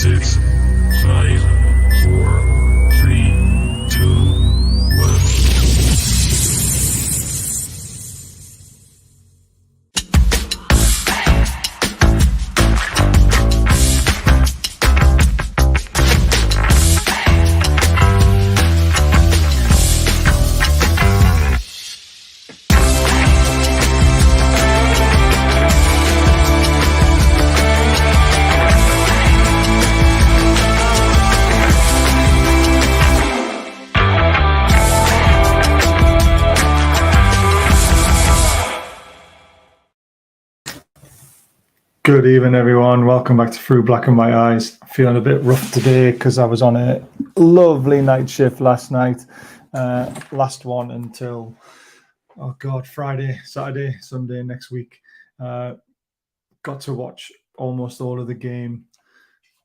6, 5, 4, 3, 2, 1. Good evening, everyone. Welcome back to Through Black and White Eyes. Feeling a bit rough today because I was on a lovely night shift last night. Last one until, Friday, Saturday, Sunday next week. Got to watch almost all of the game.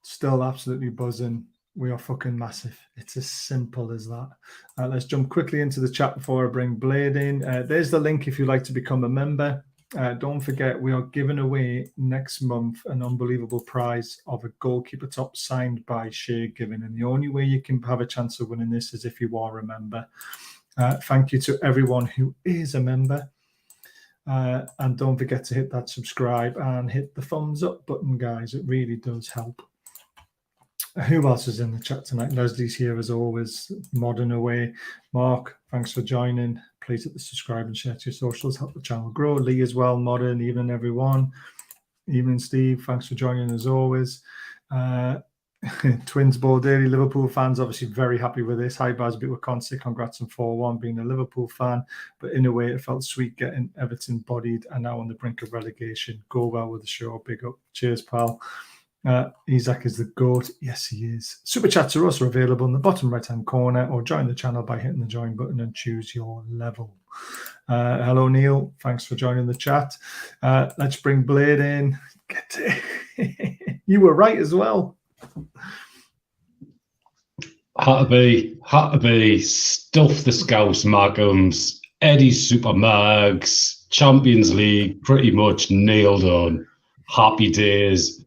Still absolutely buzzing. We are fucking massive. It's as simple as that. Let's jump quickly into the chat before I bring Blade in. There's the link if you'd like to become a member. Don't forget, we are giving away next month an unbelievable prize of a goalkeeper top signed by Shea Given. And the only way you can have a chance of winning this is if you are a member. Thank you to everyone who is a member. And don't forget to hit that subscribe and hit the thumbs up button, guys. It really does help. Who else is in the chat tonight? Leslie's here as always, modding away. Mark, thanks for joining. Please hit the subscribe and share to your socials. Help the channel grow. Lee as well, modding. Evening, everyone. Evening, Steve. Thanks for joining as always. Twins Ball Daily. Liverpool fans obviously very happy with this. Hi, Baz, bit with Consi. Congrats on 4-1 being a Liverpool fan. But in a way, it felt sweet getting Everton bodied and now on the brink of relegation. Go well with the show. Big up. Cheers, pal. Isaac is the GOAT. Yes, he is. Super chats are also available in the bottom right-hand corner, or join the channel by hitting the join button and choose your level. Hello, Neil. Thanks for joining the chat. Let's bring Blade in. You were right as well. Had to be. Stuff the Scouse Macums, Eddie's Super Mags, Champions League, pretty much nailed on. Happy days.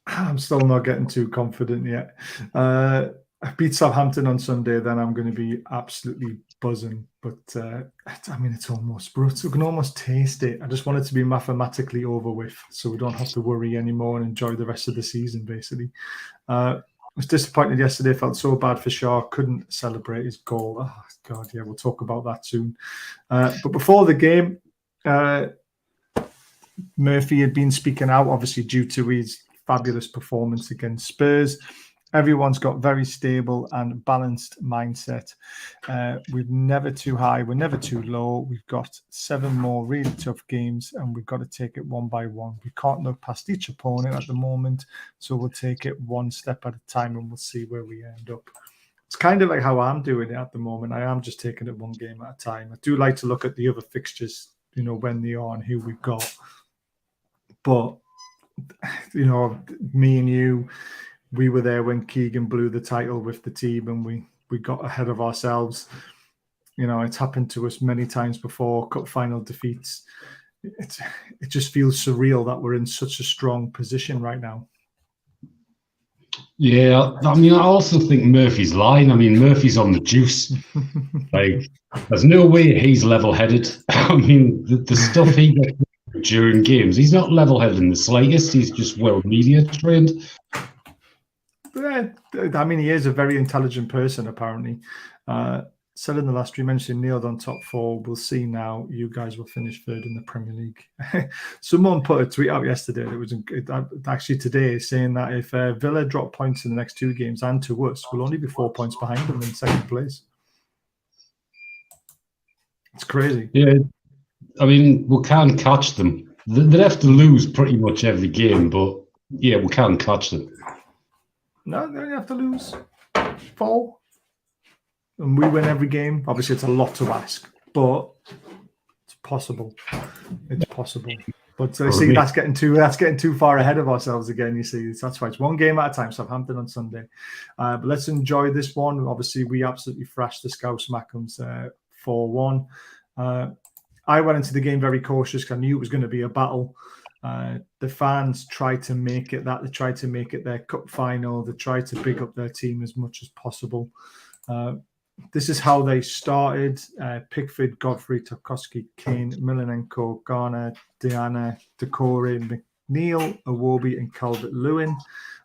I'm still not getting too confident yet. I beat Southampton on Sunday, then I'm going to be absolutely buzzing. But, it's almost brutal. We can almost taste it. I just want it to be mathematically over with so we don't have to worry anymore and enjoy the rest of the season, basically. I was disappointed yesterday. Felt so bad for Shaw. Couldn't celebrate his goal. Oh, God, yeah, we'll talk about that soon. But before the game, Murphy had been speaking out, obviously, due to his fabulous performance against Spurs. Everyone's got very stable and balanced mindset. We're never too high. We're never too low. We've got 7 more really tough games and we've got to take it one by one. We can't look past each opponent at the moment. So we'll take it one step at a time and we'll see where we end up. It's kind of like how I'm doing it at the moment. I am just taking it one game at a time. I do like to look at the other fixtures, when they are and who we've got. But me and you, we were there when Keegan blew the title with the team and we got ahead of ourselves. It's happened to us many times before, cup final defeats. It just feels surreal that we're in such a strong position right now. Yeah, I also think Murphy's lying. Murphy's on the juice. There's no way he's level-headed. The stuff he gets during games, he's not level-headed in the slightest. He's just well media trained. Yeah, he is a very intelligent person, apparently. Said in the last stream, mentioned nailed on top 4. We'll see now. You guys will finish 3rd in the Premier League. Someone put a tweet out yesterday that was actually today saying that if Villa drop points in the next 2 games and to us, we'll only be 4 points behind them in 2nd place. It's crazy. Yeah. We can't catch them. They'd have to lose pretty much every game, but yeah, we can't catch them. No, they only have to lose 4. And we win every game. Obviously, it's a lot to ask, but it's possible. It's possible. But see, that's getting too far ahead of ourselves again, you see. That's why it's 1 game at a time, Southampton on Sunday. But let's enjoy this one. Obviously, we absolutely thrashed the Scouse Macums 4-1. I went into the game very cautious because I knew it was going to be a battle. The fans tried to make it that. They tried to make it their cup final. They tried to big up their team as much as possible. This is how they started. Pickford, Godfrey, Tarkowski, Kane, Milenenko, Garner, Diana, Decore, McNeil, Iwobi, and Calvert-Lewin.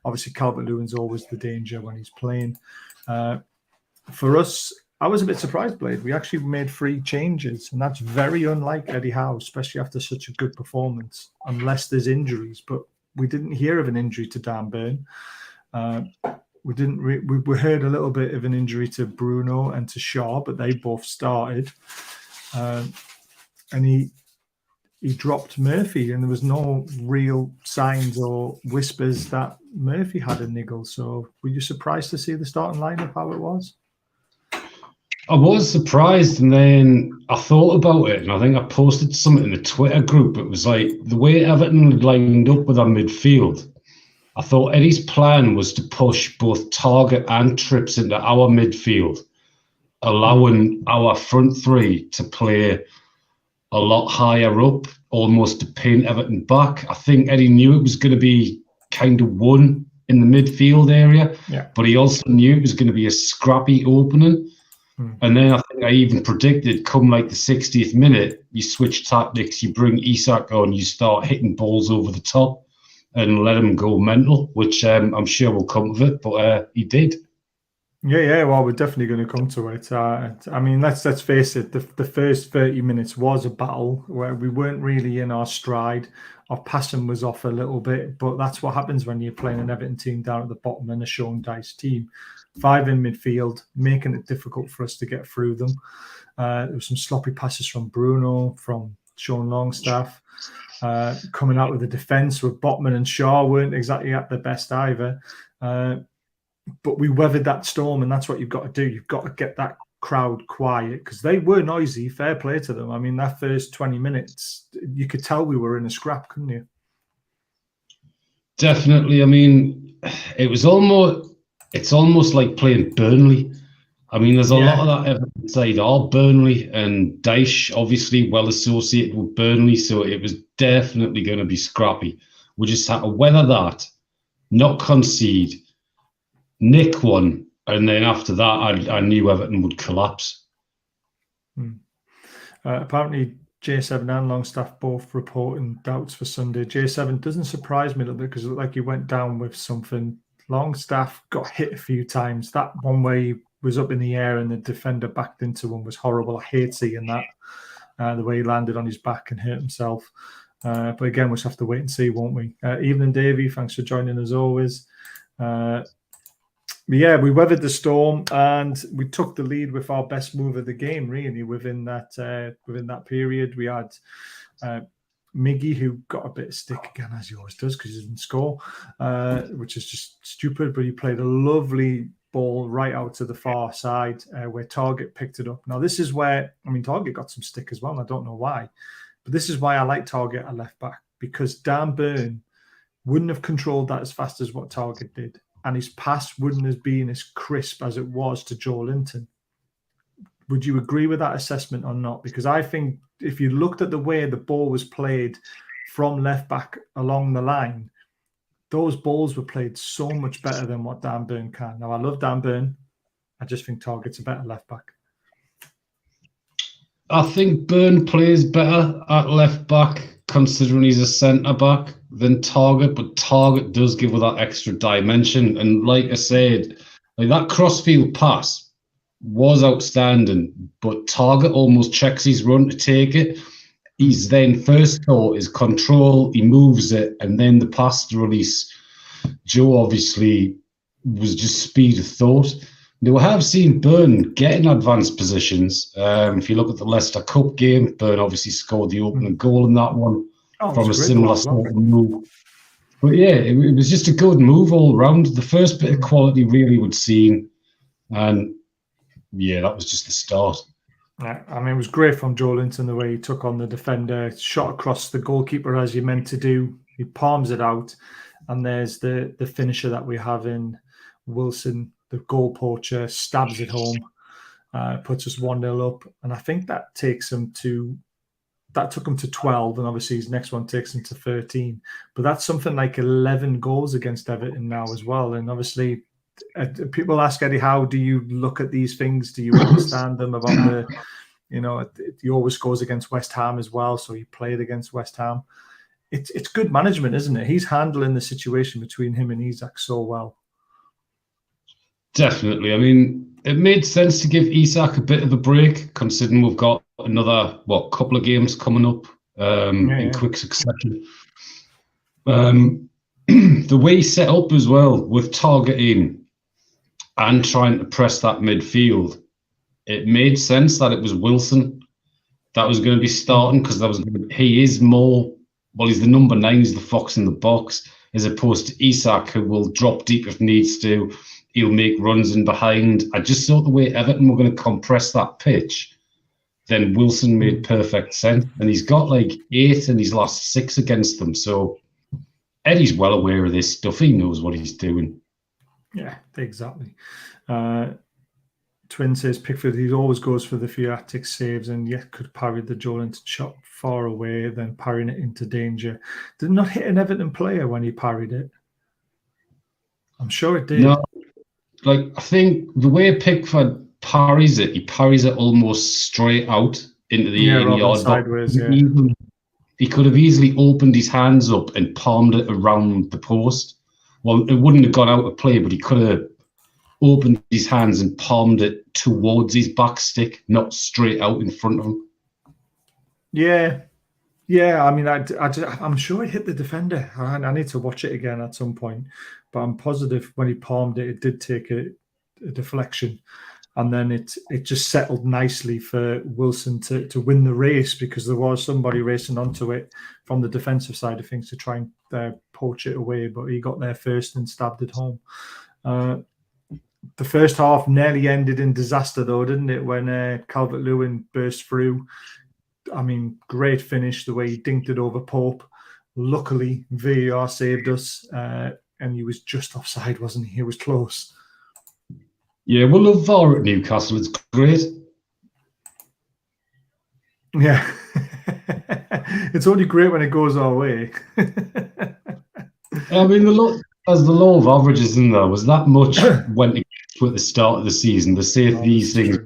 Obviously, Calvert-Lewin's always the danger when he's playing. For us, I was a bit surprised, Blade. We actually made 3 changes, and that's very unlike Eddie Howe, especially after such a good performance, unless there's injuries. But we didn't hear of an injury to Dan Burn. We didn't. We heard a little bit of an injury to Bruno and to Shaw, but they both started. And he dropped Murphy, and there was no real signs or whispers that Murphy had a niggle. So were you surprised to see the starting lineup how it was? I was surprised, and then I thought about it, and I think I posted something in the Twitter group. It was like the way Everton had lined up with our midfield. I thought Eddie's plan was to push both Target and Trips into our midfield, allowing our front 3 to play a lot higher up, almost to pin Everton back. I think Eddie knew it was going to be kind of one in the midfield area, but he also knew it was going to be a scrappy opening. And then I think I even predicted, come like the 60th minute, you switch tactics, you bring Isak on, you start hitting balls over the top and let him go mental, which I'm sure will come of it, but he did. Yeah. Well, we're definitely going to come to it. I mean, let's face it. The first 30 minutes was a battle where we weren't really in our stride. Our passing was off a little bit, but that's what happens when you're playing an Everton team down at the bottom and a Sean Dice team. 5 in midfield, making it difficult for us to get through them. There were some sloppy passes from Bruno, from Sean Longstaff. Coming out with the defence with Botman and Shaw weren't exactly at their best either. But we weathered that storm, and that's what you've got to do. You've got to get that crowd quiet, because they were noisy. Fair play to them. I mean, that first 20 minutes, you could tell we were in a scrap, couldn't you? Definitely. I mean, it's almost like playing Burnley. I mean, there's a lot of that Everton side are Burnley, and Dyche obviously well associated with Burnley, so it was definitely going to be scrappy. We just had to weather that, not concede, nick one, and then after that, I knew Everton would collapse. Apparently, J7 and Longstaff both reporting doubts for Sunday. J7 doesn't surprise me a little bit, because it looked like he went down with something. Longstaff got hit a few times. That one where he was up in the air and the defender backed into him was horrible. I hate seeing that, the way he landed on his back and hurt himself. But again, we'll just have to wait and see, won't we? Evening, Davey. Thanks for joining as always. Yeah, we weathered the storm and we took the lead with our best move of the game, really, within that period. We had Miggy, who got a bit of stick again, as he always does, because he didn't score, which is just stupid, but he played a lovely ball right out to the far side where Target picked it up. Now, this is where, I mean, Target got some stick as well, and I don't know why, but this is why I like Target at left back, because Dan Burn wouldn't have controlled that as fast as what Target did, and his pass wouldn't have been as crisp as it was to Joe Linton. Would you agree with that assessment or not? Because I think if you looked at the way the ball was played from left back along the line, those balls were played so much better than what Dan Burn can. Now, I love Dan Burn. I just think Target's a better left back. I think Burn plays better at left back, considering he's a centre back, than Target, but Target does give her that extra dimension. And like I said, like that crossfield pass was outstanding, but Target almost checks his run to take it. He's then first thought is control, he moves it, and then the pass to release. Joe obviously was just speed of thought. Now, we have seen Burn get in advanced positions. If you look at the Leicester Cup game, Burn obviously scored the opening goal in that one from a similar sort of move. But yeah, it was just a good move all round. The first bit of quality really would seen, and yeah, that was just the start. Yeah, I mean, it was great from Joe Linton, the way he took on the defender, shot across the goalkeeper as you meant to do. He palms it out, and there's the finisher that we have in Wilson, the goal poacher, stabs it home, puts us 1-0 up. And I think that takes him to that took him to 12, and obviously his next one takes him to 13. But that's something like 11 goals against Everton now as well. And obviously, people ask Eddie, how do you look at these things? Do you understand them about the, he always scores against West Ham as well, so he played against West Ham. It's good management, isn't it? He's handling the situation between him and Isak so well. Definitely. I mean, it made sense to give Isak a bit of a break, considering we've got another couple of games coming up in quick succession. The way he's set up as well, with targeting and trying to press that midfield, it made sense that it was Wilson that was going to be starting, because he is more, he's the number 9, he's the fox in the box, as opposed to Isak, who will drop deep if needs to. He'll make runs in behind. I just thought the way Everton were going to compress that pitch, then Wilson made perfect sense. And he's got like 8 in his last 6 against them. So Eddie's well aware of this stuff. He knows what he's doing. Yeah, exactly. Twin says Pickford, he always goes for the theatric saves and yet could parry the Joelinton shot far away, then parrying it into danger. Did not hit an Everton player when he parried it. I'm sure it did. No. I think the way Pickford parries it, he parries it almost straight out into the 8-yard sideways. He could have easily opened his hands up and palmed it around the post. Well, it wouldn't have gone out of play, but he could have opened his hands and palmed it towards his back stick, not straight out in front of him. Yeah. I mean, I'm sure it hit the defender. I need to watch it again at some point, but I'm positive when he palmed it, it did take a deflection, and then it just settled nicely for Wilson to win the race, because there was somebody racing onto it from the defensive side of things to try and poach it away, but he got there first and stabbed it home. The first half nearly ended in disaster, though, didn't it? When Calvert-Lewin burst through. I mean, great finish, the way he dinked it over Pope. Luckily, VAR saved us, and he was just offside, wasn't he? He was close. Yeah, we'll love VAR at Newcastle. It's great. Yeah. It's only great when it goes our way. I mean, the law of averages in there was that much went against at the start of the season. They say these things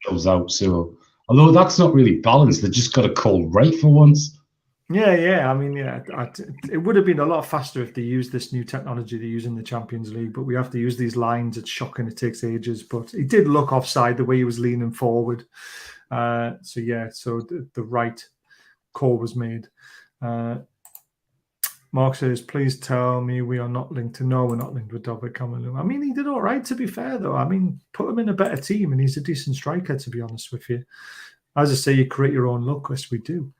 goes out, so... Although that's not really balanced, they just got a call right for once. Yeah. I mean, it would have been a lot faster if they used this new technology they use in the Champions League, but we have to use these lines. It's shocking. It takes ages, but it did look offside the way he was leaning forward. So the right call was made. Mark says, please tell me we are not linked to... No, we're not linked with David Cameron. I mean, he did all right, to be fair, though. I mean, put him in a better team, and he's a decent striker, to be honest with you. As I say, you create your own luck. Yes, we do.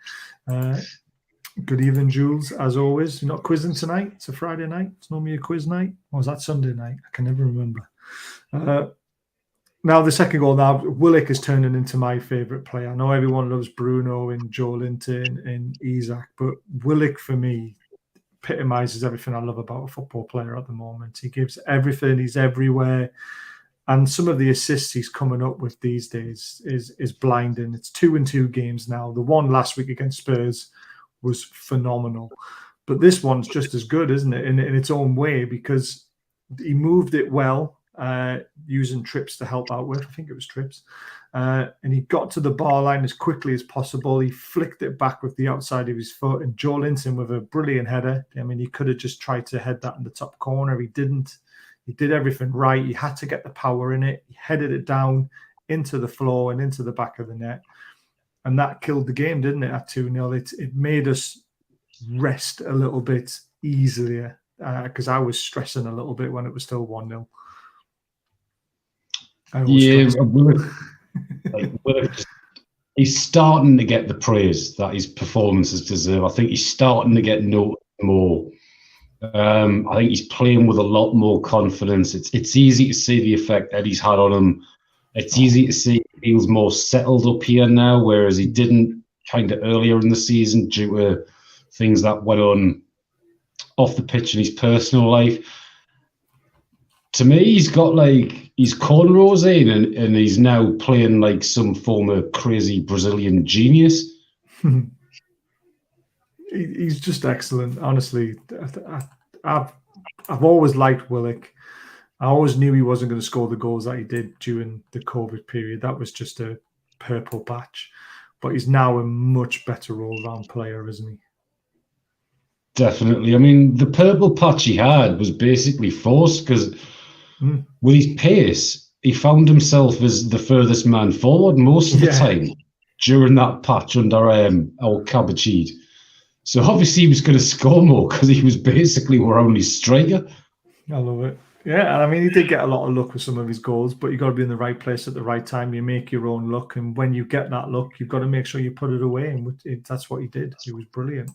Good evening, Jules, as always. You're not quizzing tonight? It's a Friday night. It's normally a quiz night. Or was that Sunday night? I can never remember. Now, the second goal now, Willock is turning into my favourite player. I know everyone loves Bruno and Joelinton and Isak, but Willock, for me, epitomizes everything I love about a football player at the moment. He gives everything. He's everywhere. And some of the assists he's coming up with these days is blinding. It's 2-2 games now. The one last week against Spurs was phenomenal. But this one's just as good, isn't it, in its own way, because he moved it well, using trips to help out with. I think it was trips. And he got to the bar line as quickly as possible. He flicked it back with the outside of his foot, and Joelinton with a brilliant header. I mean, he could have just tried to head that in the top corner. He didn't. He did everything right. He had to get the power in it. He headed it down into the floor and into the back of the net. And that killed the game, didn't it, at 2-0? It made us rest a little bit easier, because I was stressing a little bit when it was still 1-0. He's starting to get the praise that his performances deserve. I think he's starting to get noticed more. I think he's playing with a lot more confidence. It's easy to see the effect Eddie's had on him. It's easy to see he feels more settled up here now, whereas he didn't kind of earlier in the season due to things that went on off the pitch in his personal life. To me, he's got his cornrows in, and he's now playing like some form of crazy Brazilian genius. He's just excellent. Honestly, I've always liked Willock. I always knew he wasn't going to score the goals that he did during the COVID period. That was just a purple patch. But he's now a much better all-round player, isn't he? Definitely. I mean, the purple patch he had was basically forced because with his pace, he found himself as the furthest man forward most of the time during that patch under our Cabachid. So obviously he was going to score more because he was basically our only striker. I love it. Yeah, and I mean, he did get a lot of luck with some of his goals, but you've got to be in the right place at the right time. You make your own luck, and when you get that luck, you've got to make sure you put it away, and that's what he did. He was brilliant.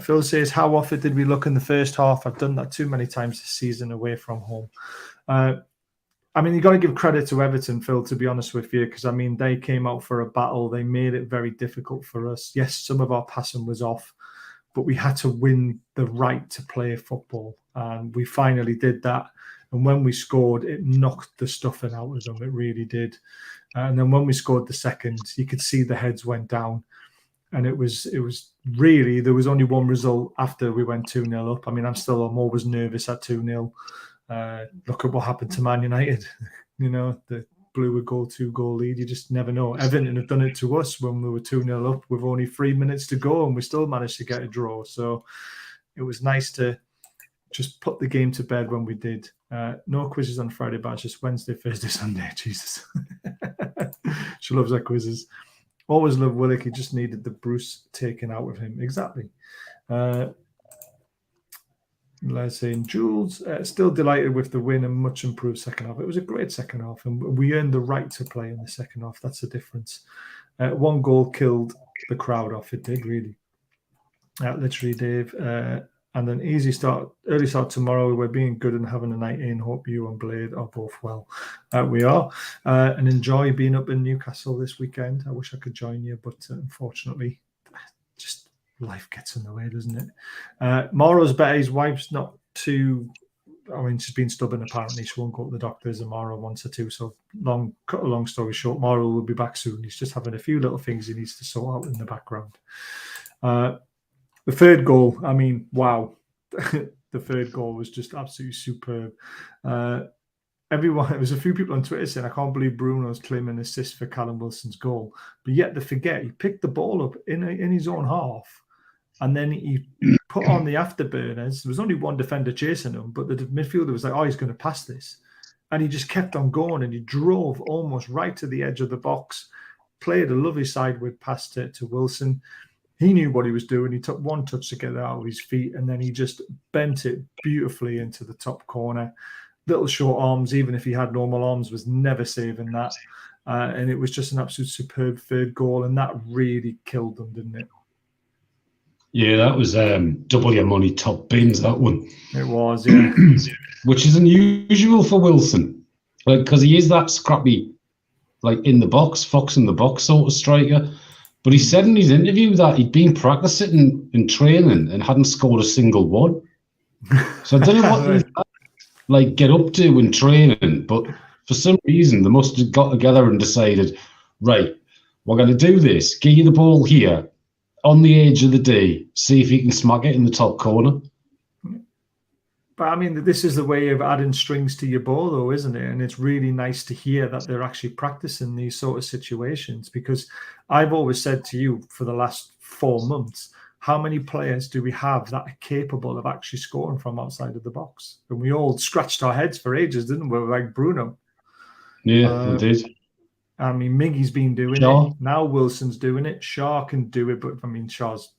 Phil says, how often did we look in the first half? I've done that too many times this season away from home. I mean, you've got to give credit to Everton, Phil, to be honest with you, because, I mean, they came out for a battle. They made it very difficult for us. Yes, some of our passing was off, but we had to win the right to play football. And we finally did that. And when we scored, it knocked the stuffing out of them. It really did. And then when we scored the second, you could see the heads went down. And it was really, there was only one result after we went 2-0 up. I mean, I'm always nervous at 2-0. Look at what happened to Man United. You know, the blew a 2-goal lead. You just never know. Everton have done it to us when we were 2-0 up with only 3 minutes to go, and we still managed to get a draw. So it was nice to just put the game to bed when we did. No quizzes on Friday, but just Wednesday, Thursday, Sunday. Jesus. She loves her quizzes. Always loved Willock. He just needed the Bruce taken out of him. Exactly. Let's say Jules, still delighted with the win and much improved second half. It was a great second half, and we earned the right to play in the second half. That's the difference. One goal killed the crowd off. It did, really. Literally, Dave. And then early start tomorrow. We're being good and having a night in. Hope you and Blade are both well. We are. And enjoy being up in Newcastle this weekend. I wish I could join you, but unfortunately, just life gets in the way, doesn't it? Moro's better. His wife's not too... I mean, she's been stubborn, apparently. She won't go to the doctors, and Moro wants her to. So cut a long story short, Moro will be back soon. He's just having a few little things he needs to sort out in the background. The third goal, I mean, wow. The third goal was just absolutely superb. There was a few people on Twitter saying, I can't believe Bruno's claiming an assist for Callum Wilson's goal. But yet they forget he picked the ball up in his own half, and then he put on the afterburners. There was only one defender chasing him, but the midfielder was like, oh, he's going to pass this. And he just kept on going, and he drove almost right to the edge of the box, played a lovely sideward pass to Wilson. He knew what he was doing. He took one touch to get it out of his feet, and then he just bent it beautifully into the top corner. Little short arms, even if he had normal arms, was never saving that. And it was just an absolute superb third goal, and that really killed them, didn't it? Yeah, that was double your money top bins, that one. It was, yeah. Which is unusual for Wilson, because he is that scrappy, like in the box, fox in the box sort of striker. But he said in his interview that he'd been practicing in training and hadn't scored a single one. So I don't know what they get up to in training, but for some reason they must have got together and decided, right, we're going to do this. Give you the ball here on the edge of the D. See if you can smack it in the top corner. But I mean, this is the way of adding strings to your bow, though, isn't it? And it's really nice to hear that they're actually practicing these sort of situations, because I've always said to you for the last 4 months, how many players do we have that are capable of actually scoring from outside of the box? And we all scratched our heads for ages, didn't we? Like Bruno. Yeah, we did. I mean, Miggy's been doing it. Now Wilson's doing it. Shaw can do it, but I mean, Shaw's,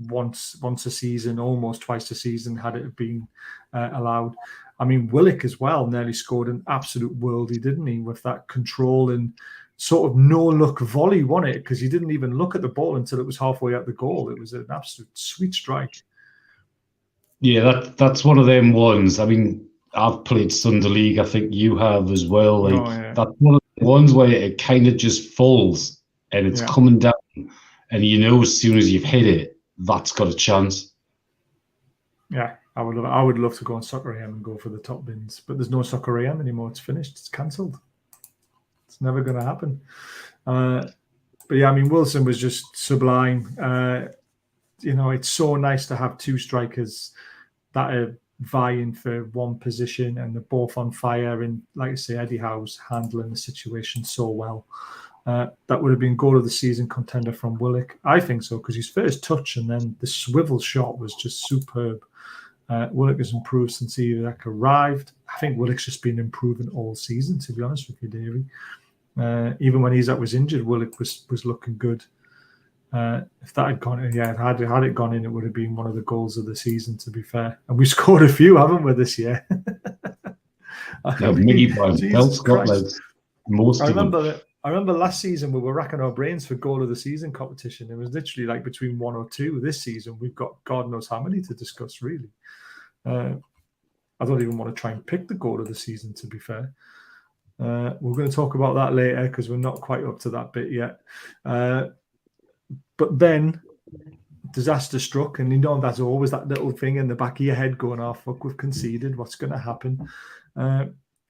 once a season, almost twice a season, had it been allowed. I mean, Willock as well nearly scored an absolute worldie, didn't he, with that control and sort of no-look volley, wasn't it? Because he didn't even look at the ball until it was halfway out the goal. It was an absolute sweet strike. Yeah, that's one of them ones. I mean, I've played Sunday League. I think you have as well. That's one of the ones where it kind of just falls and it's coming down. And as soon as you've hit it, that's got a chance. Yeah, I would love to go on Soccer AM and go for the top bins, but there's no Soccer AM anymore. It's finished. It's cancelled. It's never going to happen. But yeah, I mean, Wilson was just sublime. it's so nice to have two strikers that are vying for one position and they're both on fire. And like I say, Eddie Howe's handling the situation so well. That would have been goal of the season contender from Willock. I think so, because his first touch and then the swivel shot was just superb. Willock has improved since Isaac arrived. I think Willock's just been improving all season, to be honest with you, Davey. Even when Isaac was injured, Willock was looking good. If that had gone in, had it gone in, it would have been one of the goals of the season, to be fair. And we've scored a few, haven't we, this year? Miggy by himself got like most of them. I remember last season we were racking our brains for goal of the season competition. It was literally like between one or two. This season we've got God knows how many to discuss, really. I don't even want to try and pick the goal of the season, to be fair. We're going to talk about that later because we're not quite up to that bit yet. But then disaster struck, and that's always that little thing in the back of your head going, "Oh, fuck, we've conceded. What's going to happen?"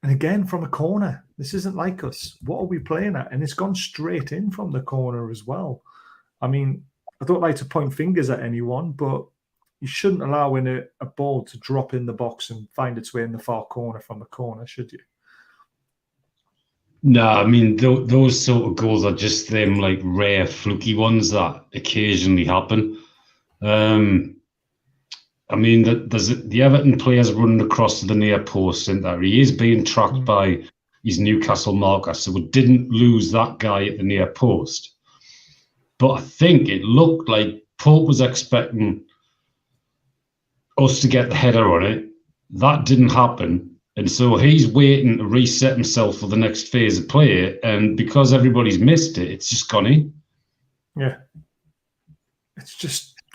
And again, from a corner. This isn't like us. What are we playing at? And it's gone straight in from the corner as well. I mean, I don't like to point fingers at anyone, but you shouldn't allow a ball to drop in the box and find its way in the far corner from the corner, should you? No, I mean, those sort of goals are just them like rare, fluky ones that occasionally happen. I mean, there's the Everton players running across to the near post, and that he is being tracked by his Newcastle marker, so we didn't lose that guy at the near post. But I think it looked like Pope was expecting us to get the header on it. That didn't happen. And so he's waiting to reset himself for the next phase of play. And because everybody's missed it, it's just gone in. Yeah.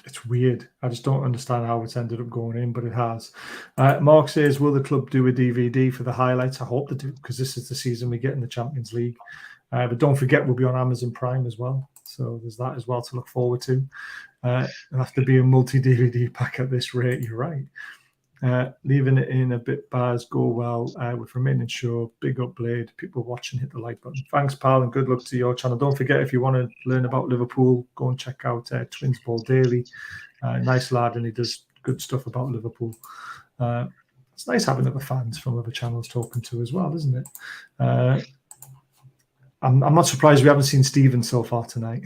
It's weird. I just don't understand how it's ended up going in, but it has. Mark says, will the club do a DVD for the highlights? I hope they do, because this is the season we get in the Champions League. But don't forget, we'll be on Amazon Prime as well. So there's that as well to look forward to. It'll have to be a multi-DVD pack at this rate. You're right. Leaving it in a bit bars go well with remaining sure. Big up, Blade. People watching, hit the like button. Thanks, pal, and good luck to your channel. Don't forget, if you want to learn about Liverpool, go and check out Twins Ball Daily. Nice lad, and he does good stuff about Liverpool. It's nice having other fans from other channels talking to as well, isn't it? I'm not surprised we haven't seen Stephen so far tonight.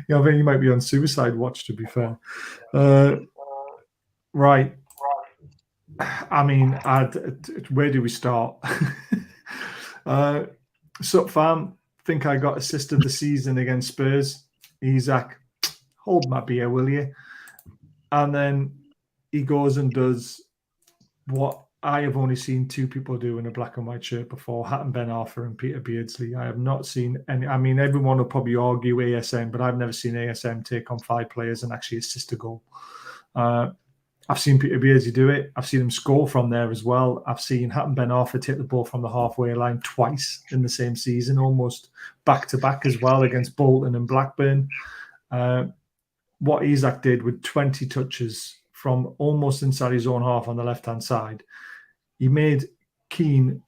I think he might be on suicide watch, to be fair. Right. I mean, where do we start? Sup, fam? Think I got assist of the season against Spurs. Isaac, hold my beer, will you? And then he goes and does what I have only seen two people do in a black and white shirt before, Hatton Ben Arthur and Peter Beardsley. I have not seen any. I mean, everyone will probably argue ASM, but I've never seen ASM take on 5 players and actually assist a goal. I've seen Peter Beardsley do it. I've seen him score from there as well. I've seen Hatton Ben Arthur take the ball from the halfway line twice in the same season, almost back-to-back as well against Bolton and Blackburn. What Isaac did with 20 touches from almost inside his own half on the left-hand side, he made Keane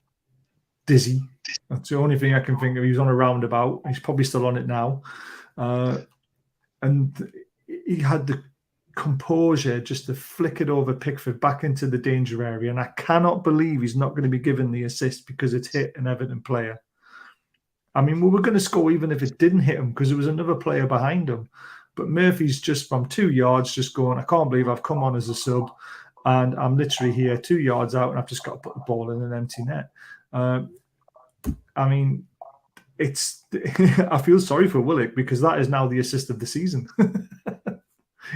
dizzy. That's the only thing I can think of. He was on a roundabout. He's probably still on it now. And he had the composure just to flick it over Pickford back into the danger area. And I cannot believe he's not going to be given the assist because it's hit an Everton player. I mean, we were going to score even if it didn't hit him because there was another player behind him. But Murphy's just from 2 yards just going, I can't believe I've come on as a sub. And I'm literally here 2 yards out and I've just got to put the ball in an empty net. I mean, it's I feel sorry for Willock because that is now the assist of the season.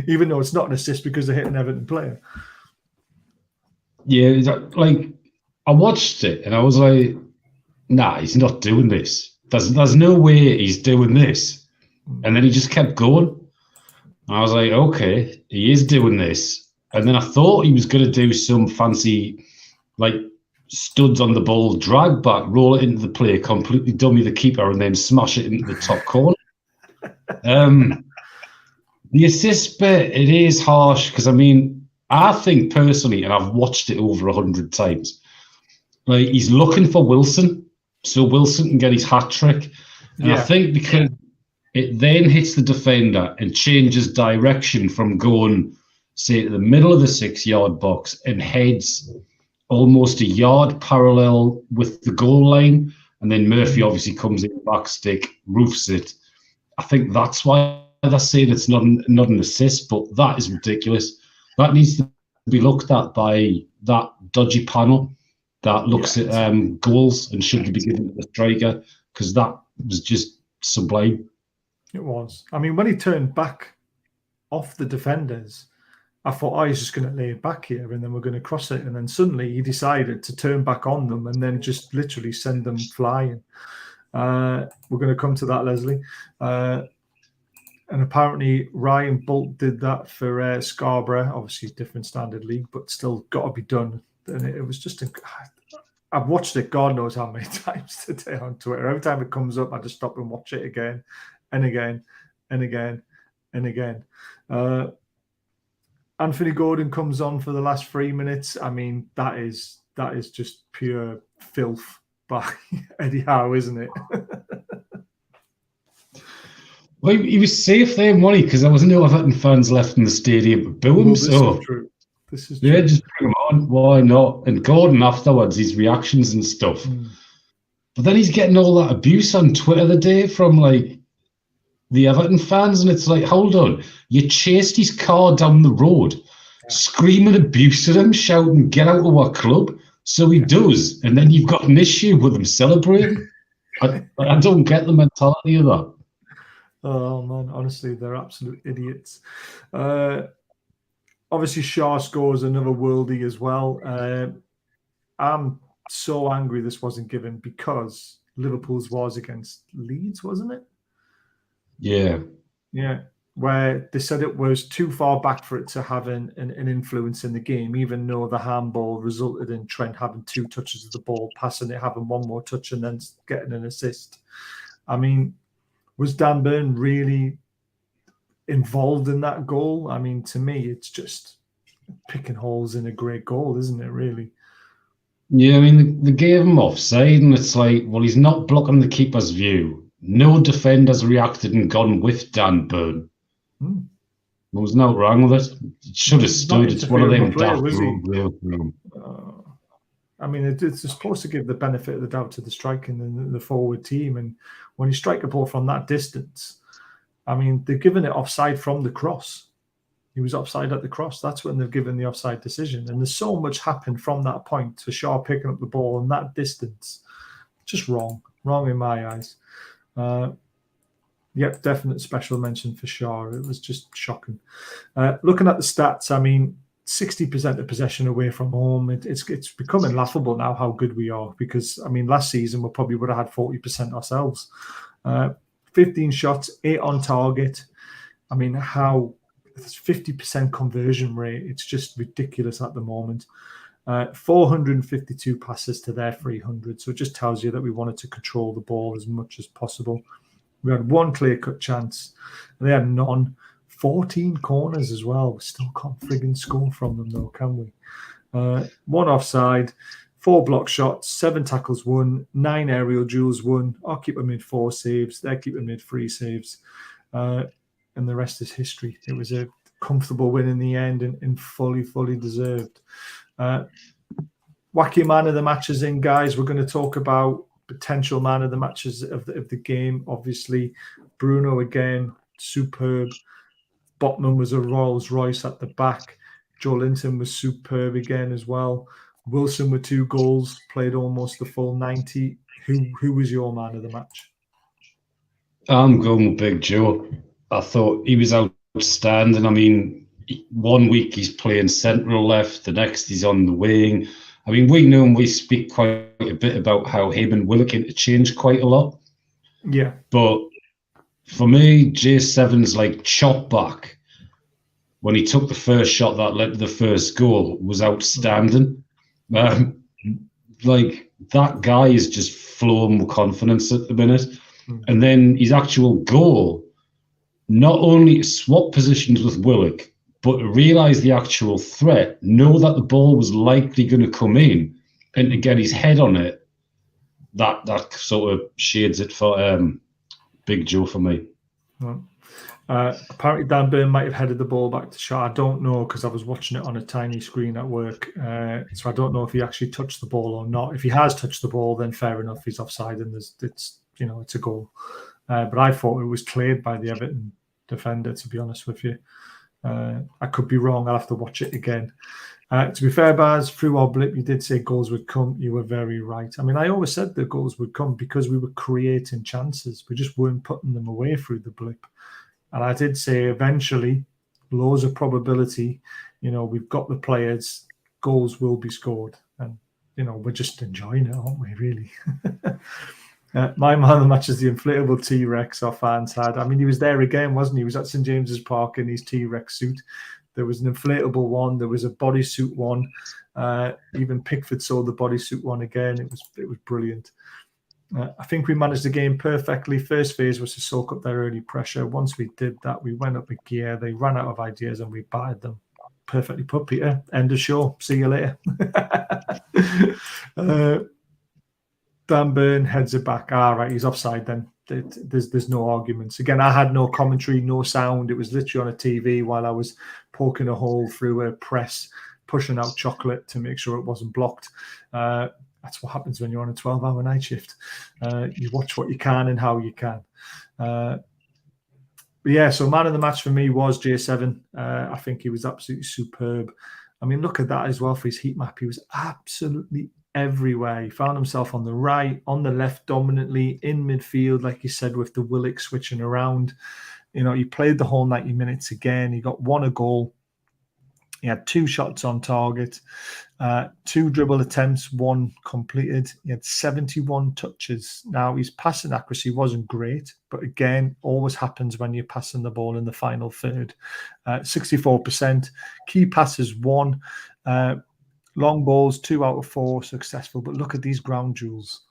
Even though it's not an assist because they hit an Everton player. Yeah, like I watched it and I was like, nah, he's not doing this. There's no way he's doing this. And then he just kept going. And I was like, okay, he is doing this. And then I thought he was going to do some fancy, like, studs on the ball, drag back, roll it into the play, completely dummy the keeper, and then smash it into the top corner. The assist bit, it is harsh because, I mean, I think personally, and I've watched it over 100 times, like he's looking for Wilson so Wilson can get his hat trick. And I think because It then hits the defender and changes direction from going, say, to the middle of the 6-yard box and heads almost a yard parallel with the goal line. And then Murphy obviously comes in back stick, roofs it. I think that's why they're saying it's not an assist, but that is ridiculous. That needs to be looked at by that dodgy panel that looks at goals and should be given to the striker, because that was just sublime. It was. I mean, when he turned back off the defenders, I thought, oh, he's just going to lay it back here and then we're going to cross it. And then suddenly he decided to turn back on them and then just literally send them flying. We're going to come to that, Leslie. And apparently Ryan Bolt did that for Scarborough, obviously different standard league, but still got to be done. And it was just, I've watched it God knows how many times today on Twitter. Every time it comes up, I just stop and watch it again and again and again and again. Anthony Gordon comes on for the last 3 minutes. I mean, that is just pure filth by Eddie Howe, isn't it? Well, he was safe there, money, because there was no Everton fans left in the stadium to boo him. This is true. This is true. Yeah, just bring him on. Why not? And Gordon afterwards, his reactions and stuff. But then he's getting all that abuse on Twitter the day from like the Everton fans, and it's like, hold on, you chased his car down the road, screaming abuse at him, shouting, "Get out of our club!" So he does, and then you've got an issue with him celebrating. I don't get the mentality of that. Oh man, honestly, they're absolute idiots. Obviously, Shaw scores another worldie as well. I'm so angry this wasn't given because Liverpool's was against Leeds, wasn't it? Yeah. Where they said it was too far back for it to have an influence in the game, even though the handball resulted in Trent having 2 touches of the ball, passing it, having 1 more touch, and then getting an assist. I mean, was Dan Burn really involved in that goal? I mean, to me, it's just picking holes in a great goal, isn't it, really? Yeah, I mean, they gave him offside, and it's like, well, he's not blocking the keeper's view. No defenders reacted and gone with Dan Burn. There was no wrong with it. It should have stood. It's one of them daft rules. I mean, it's supposed to give the benefit of the doubt to the striking and the forward team. And when you strike a ball from that distance, I mean, they've given it offside from the cross. He was offside at the cross. That's when they've given the offside decision. And there's so much happened from that point to Shaw picking up the ball in that distance. Just wrong in my eyes. Yep, definite special mention for Shaw. It was just shocking. Looking at the stats, I mean, 60% of possession away from home. It's becoming laughable now how good we are, because, I mean, last season we probably would have had 40% ourselves. 15 shots, 8 on target. I mean, how 50% conversion rate. It's just ridiculous at the moment. 452 passes to their 300. So it just tells you that we wanted to control the ball as much as possible. We had 1 clear-cut chance. They had none. 14 corners as well. We still can't frigging score from them, though, can we? 1 offside, 4 block shots, 7 tackles won, 9 aerial duels won. Our keeper made 4 saves. Their keeper made 3 saves. And the rest is history. It was a comfortable win in the end and fully deserved. Wacky man of the matches in, guys. We're going to talk about potential man of the matches of the game. Obviously, Bruno again, superb. Botman was a Rolls Royce at the back. Joe Linton was superb again as well. Wilson with 2 goals, played almost the full 90. Who was your man of the match? I'm going with Big Joe. I thought he was outstanding. I mean, 1 week he's playing central left, the next he's on the wing. I mean, we know and we speak quite a bit about how him and Willock interchange quite a lot. Yeah. But for me, J7's like chop back when he took the first shot that led to the first goal was outstanding. Like, that guy is just flowing with confidence at the minute. And then his actual goal, not only to swap positions with Willock, but to realise the actual threat, know that the ball was likely going to come in, and to get his head on it, that sort of shades it for Big Joe for me. Well, apparently Dan Burn might have headed the ball back to Shaw. I don't know because I was watching it on a tiny screen at work. So I don't know if he actually touched the ball or not. If he has touched the ball, then fair enough, he's offside and it's a goal. But I thought it was cleared by the Everton defender, to be honest with you. I could be wrong. I'll have to watch it again. To be fair, Baz, through our blip, you did say goals would come. You were very right. I mean, I always said the goals would come because we were creating chances. We just weren't putting them away through the blip. And I did say eventually, loads of probability, we've got the players, goals will be scored. And, we're just enjoying it, aren't we, really? My man of the match is the inflatable T-Rex our fans had. I mean, he was there again, wasn't he? He was at St. James's Park in his T-Rex suit. There was an inflatable one. There was a bodysuit one. Even Pickford saw the bodysuit one again. It was brilliant. I think we managed the game perfectly. First phase was to soak up their early pressure. Once we did that, we went up a gear. They ran out of ideas and we battered them. Perfectly put, Peter. End of show. See you later. Dan Burn heads it back. Right, he's offside then. There's no arguments. Again, I had no commentary, no sound. It was literally on a TV while I was poking a hole through a press, pushing out chocolate to make sure it wasn't blocked. That's what happens when you're on a 12-hour night shift. You watch what you can and how you can. But yeah, so man of the match for me was J7. I think he was absolutely superb. I mean, look at that as well for his heat map. He was absolutely everywhere. He found himself on the right, on the left dominantly, in midfield, like you said, with the Willock switching around. He played the whole 90 minutes again. He got a goal. He had 2 shots on target, 2 dribble attempts, 1 completed. He had 71 touches. Now, his passing accuracy wasn't great, but again, always happens when you're passing the ball in the final third. 64%. Key passes, 1. Long balls, 2 out of 4 successful. But look at these ground duels.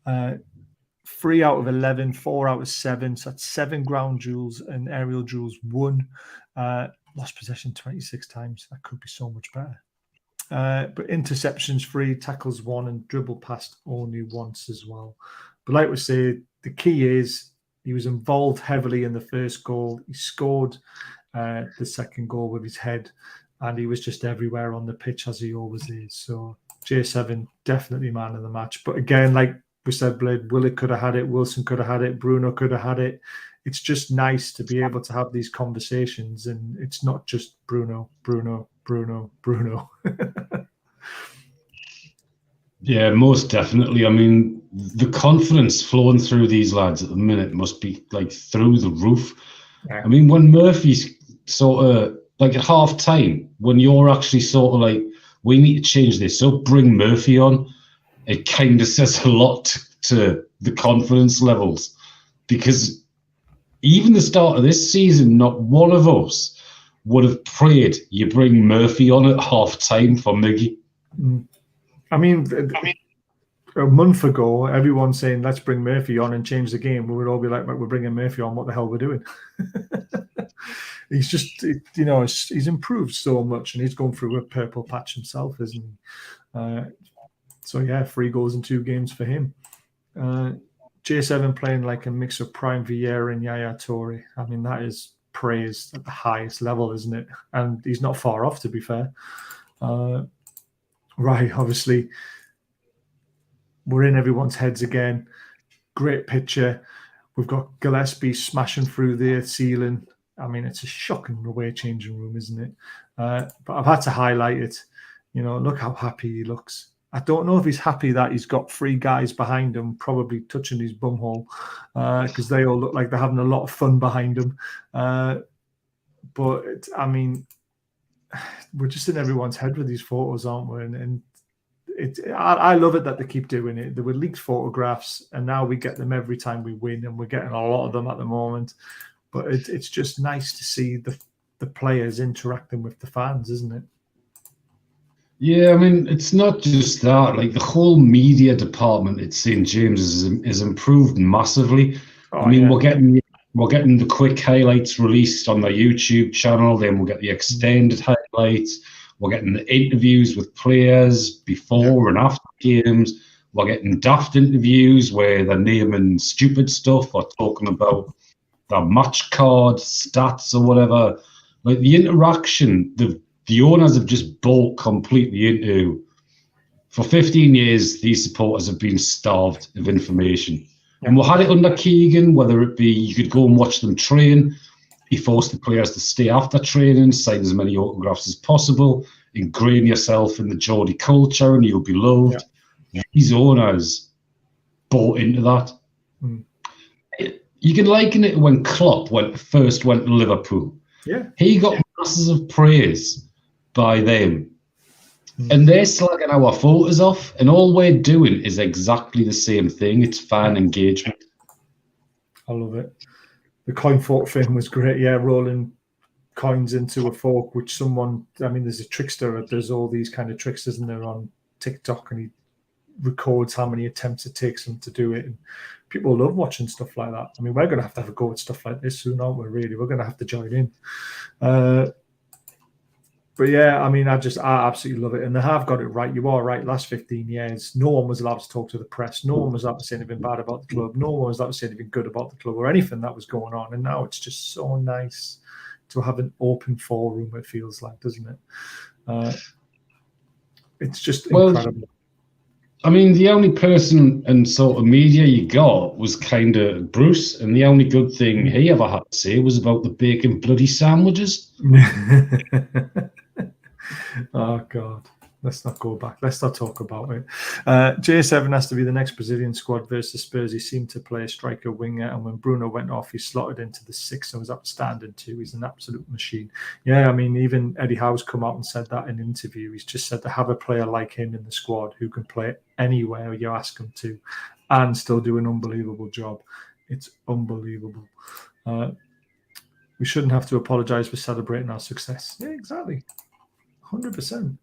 3 out of 11, 4 out of 7. So that's 7 ground duels and aerial duels, 1. Lost possession 26 times. That could be so much better. But interceptions 3, tackles 1, and dribble past only once as well. But like we say, the key is he was involved heavily in the first goal. He scored the second goal with his head, and he was just everywhere on the pitch as he always is. So J7, definitely man of the match. But again, like we said, Blade, Willock could have had it, Wilson could have had it, Bruno could have had it. It's just nice to be able to have these conversations, and it's not just Bruno. Yeah, most definitely. I mean, the confidence flowing through these lads at the minute must be like through the roof. Yeah. I mean, when Murphy's sort of like at half time, when you're actually sort of like, we need to change this, so bring Murphy on, it kind of says a lot to the confidence levels, because even the start of this season, not one of us would have prayed you bring Murphy on at half time for Miggy. I mean, a month ago, everyone's saying, let's bring Murphy on and change the game. We would all be like, we're bringing Murphy on. What the hell we're doing? He's just, he's improved so much, and he's gone through a purple patch himself, isn't he? So, yeah, 3 goals in 2 games for him. J7 playing like a mix of Prime Vieira and Yaya Toure. I mean, that is praise at the highest level, isn't it? And he's not far off, to be fair. Right, obviously, we're in everyone's heads again. Great picture. We've got Gillespie smashing through the ceiling. I mean, it's a shocking away changing room, isn't it? But I've had to highlight it. Look how happy he looks. I don't know if he's happy that he's got 3 guys behind him, probably touching his bumhole, because they all look like they're having a lot of fun behind him. But I mean, we're just in everyone's head with these photos, aren't we? And I love it that they keep doing it. There were leaked photographs, and now we get them every time we win, and we're getting a lot of them at the moment. But it's just nice to see the players interacting with the fans, isn't it? Yeah, I mean, it's not just that. Like, the whole media department at St. James's is improved massively. I mean, yeah. We're getting the quick highlights released on the YouTube channel. Then we'll get the extended highlights. We're getting the interviews with players before and after games. We're getting daft interviews where they're naming stupid stuff or talking about their match card stats or whatever. Like the interaction, the owners have just bought completely into. For 15 years, these supporters have been starved of information. Yeah. And we had it under Keegan, whether it be you could go and watch them train. He forced the players to stay after training, sign as many autographs as possible, ingrain yourself in the Geordie culture, and you'll be loved. Yeah. These owners bought into that. Mm. You can liken it when Klopp first went to Liverpool. Yeah. He got masses of praise by them. And they're slagging our photos off, and all we're doing is exactly the same thing. It's fan engagement. I love it. The coin fork thing was great. Yeah, rolling coins into a fork, which there's a trickster that does all these kind of tricks, isn't there, on TikTok, and he records how many attempts it takes him to do it. And people love watching stuff like that. I mean, we're going to have a go at stuff like this soon, aren't we, really? We're going to have to join in. But yeah, I mean, I absolutely love it. And they have got it right. You are right. Last 15 years, no one was allowed to talk to the press. No one was allowed to say anything bad about the club. No one was allowed to say anything good about the club or anything that was going on. And now it's just so nice to have an open forum, it feels like, doesn't it? It's just incredible. I mean, the only person in sort of media you got was kind of Bruce. And the only good thing he ever had to say was about the bacon bloody sandwiches. Oh, God. Let's not go back. Let's not talk about it. J7 has to be the next Brazilian squad versus Spurs. He seemed to play a striker winger, and when Bruno went off, he slotted into the 6 and was outstanding too. He's an absolute machine. Yeah, I mean, even Eddie Howe's come out and said that in an interview. He's just said to have a player like him in the squad who can play anywhere you ask him to and still do an unbelievable job. It's unbelievable. We shouldn't have to apologise for celebrating our success. Yeah, exactly. 100%.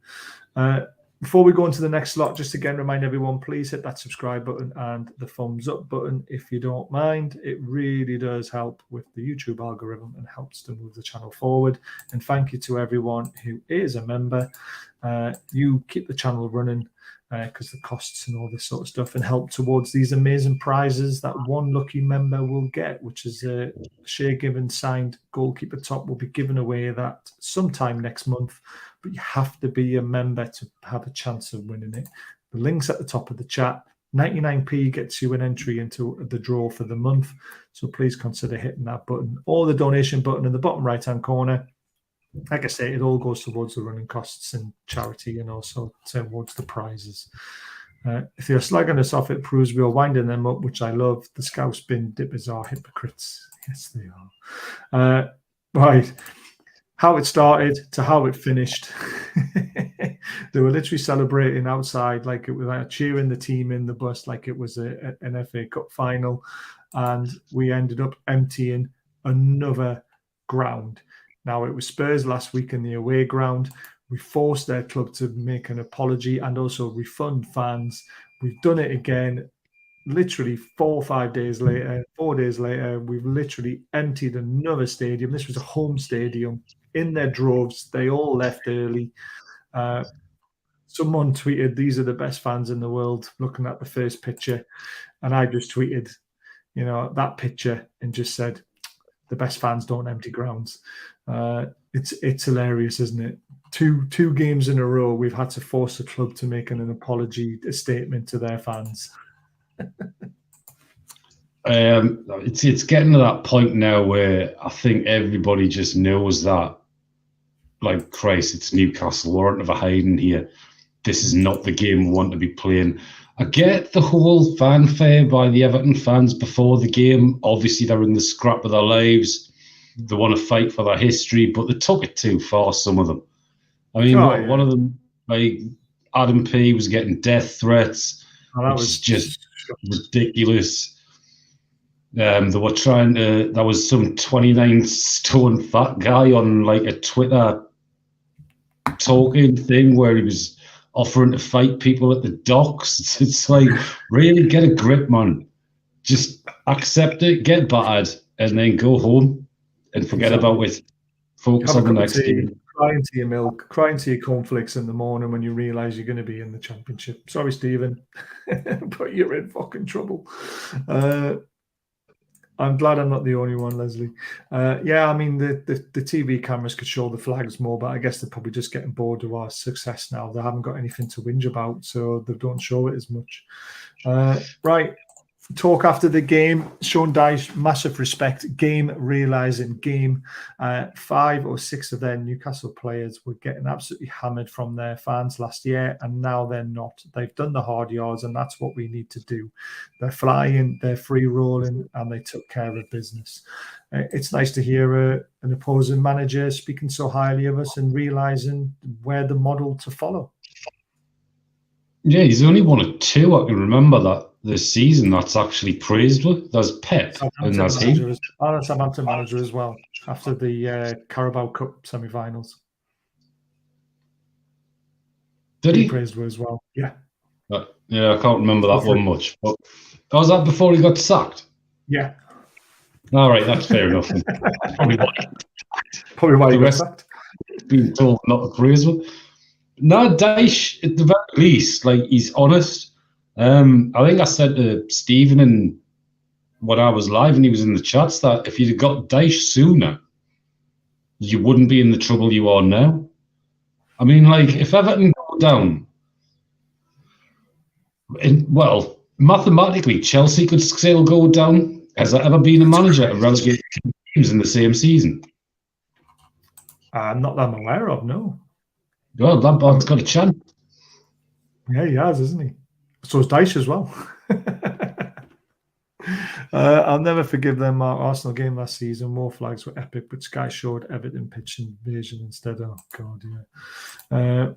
Before we go into the next slot, just again remind everyone, please hit that subscribe button and the thumbs up button if you don't mind. It really does help with the YouTube algorithm and helps to move the channel forward. And thank you to everyone who is a member. You keep the channel running because the costs and all this sort of stuff, and help towards these amazing prizes that one lucky member will get, which is a Shea Given signed goalkeeper top. Will be given away that sometime next month, but you have to be a member to have a chance of winning it. The link's at the top of the chat. 99p gets you an entry into the draw for the month, so please consider hitting that button or the donation button in the bottom right hand corner. Like I say, it all goes towards the running costs and charity, and also towards the prizes. If you're slagging us off, it proves we're winding them up, which I love. The Scouse bin dippers are hypocrites. Yes, they are. Right. How it started to how it finished. They were literally celebrating outside, like it was cheering the team in the bus, like it was an FA Cup final. And we ended up emptying another ground. Now, it was Spurs last week in the away ground. We forced their club to make an apology and also refund fans. We've done it again. Literally 4 or 5 days later, 4 days later, we've literally emptied another stadium. This was a home stadium. In their droves, they all left early. Someone tweeted, "These are the best fans in the world," looking at the first picture. And I just tweeted, that picture and just said, "The best fans don't empty grounds." It's hilarious, isn't it? Two games in a row, we've had to force the club to make an apology, a statement to their fans. It's getting to that point now where I think everybody just knows that, like, Christ, it's Newcastle. We're never hiding here. This is not the game we want to be playing. I get the whole fanfare by the Everton fans before the game. Obviously, they're in the scrap of their lives. They want to fight for their history, but they took it too far, some of them. I mean, one of them, like Adam P, was getting death threats, which was just ridiculous. They were trying to, there was some 29 stone fat guy on like a Twitter talking thing where he was offering to fight people at the docks. It's like, really get a grip, man. Just accept it, get battered, and then go home and forget about it. Focus on the next game. Cry into your milk, cry into your cornflakes in the morning when you realise you're going to be in the Championship. Sorry, Stephen, but you're in fucking trouble. I I'm glad I'm not the only one, Leslie. Yeah, I mean, the TV cameras could show the flags more, but I guess they're probably just getting bored of our success now. They haven't got anything to whinge about, so they don't show it as much. Right. Talk after the game. Sean Dyche, massive respect. Game realising game. 5 or 6 of their Newcastle players were getting absolutely hammered from their fans last year, and now they're not. They've done the hard yards, and that's what we need to do. They're flying, they're free rolling, and they took care of business. It's nice to hear an opposing manager speaking so highly of us and realising we're the model to follow. Yeah, he's only one or two I can remember that this season that's actually praised with. There's Pep and there's him. Southampton manager as well after the Carabao Cup semi-finals. Did he? Praised with as well. Yeah. Yeah, I can't remember that one much. But was that before he got sacked? Yeah. All right, that's fair enough. Probably why he got sacked. Being told not to praise with. No, Dyche, at the very least, like, he's honest. I think I said to Stephen and when I was live and he was in the chats that if you'd have got Dyche sooner, you wouldn't be in the trouble you are now. I mean, like, if Everton go down, well, mathematically, Chelsea could still go down. Has there ever been a manager to relegate teams in the same season? Not that I'm aware of, no. Well, Lampard's got a chance. Yeah, he has, isn't he? So is Dyche as well. I'll never forgive them. Our Arsenal game last season, more flags were epic, but Sky showed Everton pitch invasion instead. Oh, God, yeah.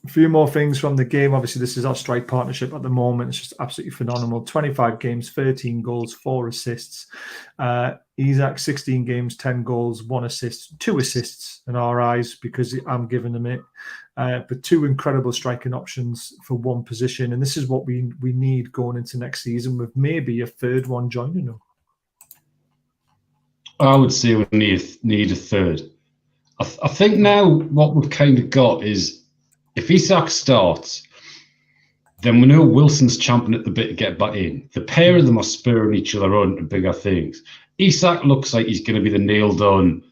A few more things from the game. Obviously, this is our strike partnership at the moment. It's just absolutely phenomenal. 25 games, 13 goals, 4 assists. Isak, 16 games, 10 goals, 1 assist, 2 assists in our eyes because I'm giving them it. But 2 incredible striking options for 1 position. And this is what we need going into next season with maybe a 3rd one joining them. I would say we need a 3rd. I think now what we've kind of got is if Isak starts, then we know Wilson's champing at the bit to get back in. The pair of them are spurring each other on to bigger things. Isak looks like he's going to be the nailed-on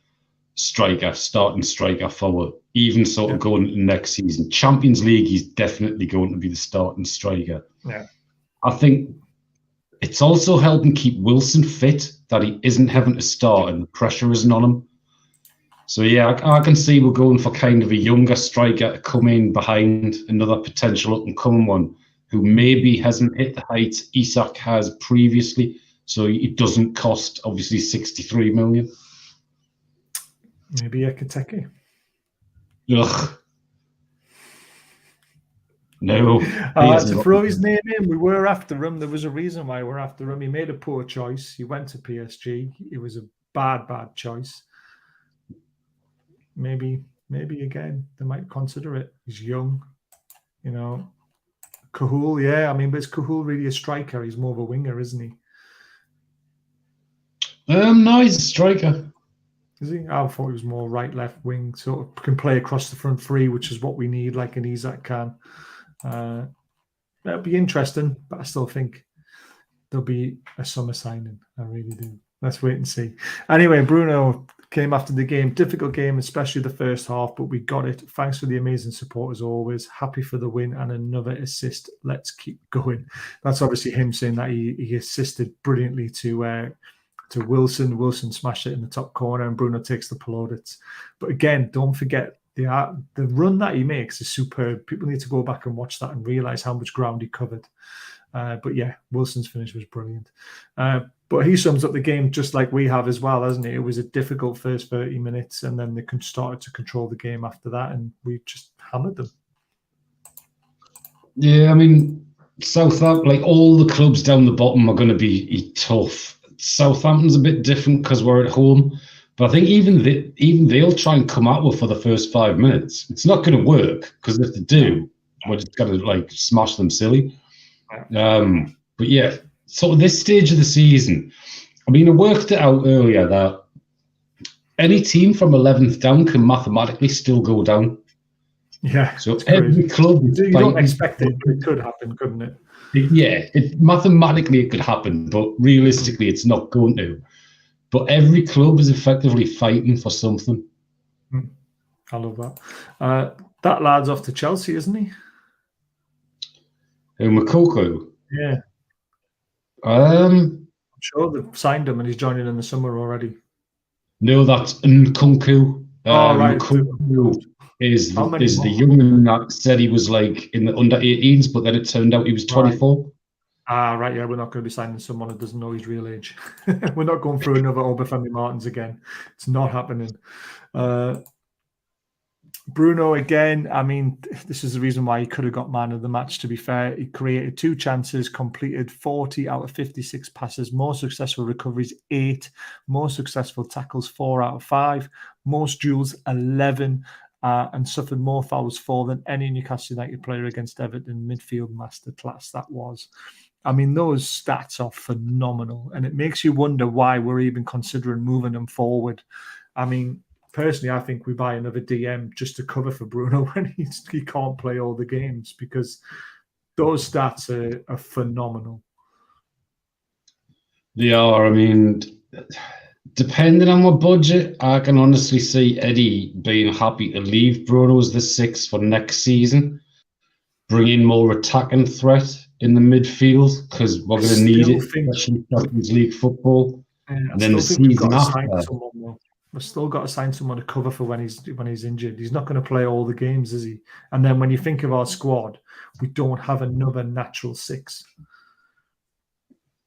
striker, starting striker forward, even sort of going into next season. Champions League, he's definitely going to be the starting striker. Yeah, I think it's also helping keep Wilson fit, that he isn't having to start and the pressure isn't on him. So, yeah, I can see we're going for kind of a younger striker to come in behind another potential up-and-coming one who maybe hasn't hit the heights Isak has previously, so it doesn't cost, obviously, 63 million. Maybe Ekiteke. Ugh. No. To throw his name in, we were after him. There was a reason why we're after him. He made a poor choice. He went to PSG. It was a bad choice. Maybe again they might consider it. He's young, you know. Cahool, yeah. I mean, but is Cahool really a striker? He's more of a winger, isn't he? No, he's a striker. Is he? I thought he was more right, left wing, sort of can play across the front 3, which is what we need, like an Isak can. That'll be interesting, but I still think there'll be a summer signing. I really do. Let's wait and see. Anyway, Bruno came after the game. Difficult game, especially the first half, but we got it. Thanks for the amazing support as always. Happy for the win and another assist. Let's keep going. That's obviously him saying that he assisted brilliantly to Wilson. Wilson smashed it in the top corner and Bruno takes the plaudits. But again, don't forget the run that he makes is superb. People need to go back and watch that and realise how much ground he covered. But yeah, Wilson's finish was brilliant. But he sums up the game just like we have as well, hasn't it? It was a difficult first 30 minutes and then they started to control the game after that and we just hammered them. Yeah, I mean, Southampton, like all the clubs down the bottom are going to be tough. Southampton's a bit different because we're at home. But I think even they'll try and come out with for the first 5 minutes. It's not going to work because if they do, we're just going to like smash them silly. But yeah, so at this stage of the season, I mean, I worked it out earlier that any team from 11th down can mathematically still go down. Yeah. So every club... You don't expect it, but it could happen, couldn't it? Mathematically it could happen, but realistically it's not going to. But every club is effectively fighting for something. I love that. That lad's off to Chelsea, isn't he? Makoko. Yeah. I'm sure they've signed him and he's joining in the summer already. No, that's Nkunku. Right. Nkunku is the young man that said he was like in the under 18s, but then it turned out he was 24. Right. Yeah, we're not going to be signing someone who doesn't know his real age. We're not going through another Obafemi Martins again. It's not happening. Bruno again. I mean, this is the reason why he could have got man of the match. To be fair, he created 2 chances, completed 40 out of 56 passes, more successful recoveries 8, more successful tackles 4 out of 5, most duels 11, and suffered more fouls 4 than any Newcastle United player against Everton midfield masterclass. That was. I mean, those stats are phenomenal, and it makes you wonder why we're even considering moving them forward. I mean, personally, I think we buy another DM just to cover for Bruno when he can't play all the games, because those stats are phenomenal. They are. I mean, depending on my budget, I can honestly see Eddie being happy to leave Bruno as the 6 for next season, bring in more attacking threat in the midfield, because we're going to need it, especially Champions League football. And then the season after, we've still got to sign someone to cover for when he's injured. He's not going to play all the games, is he? And then when you think of our squad, we don't have another natural 6.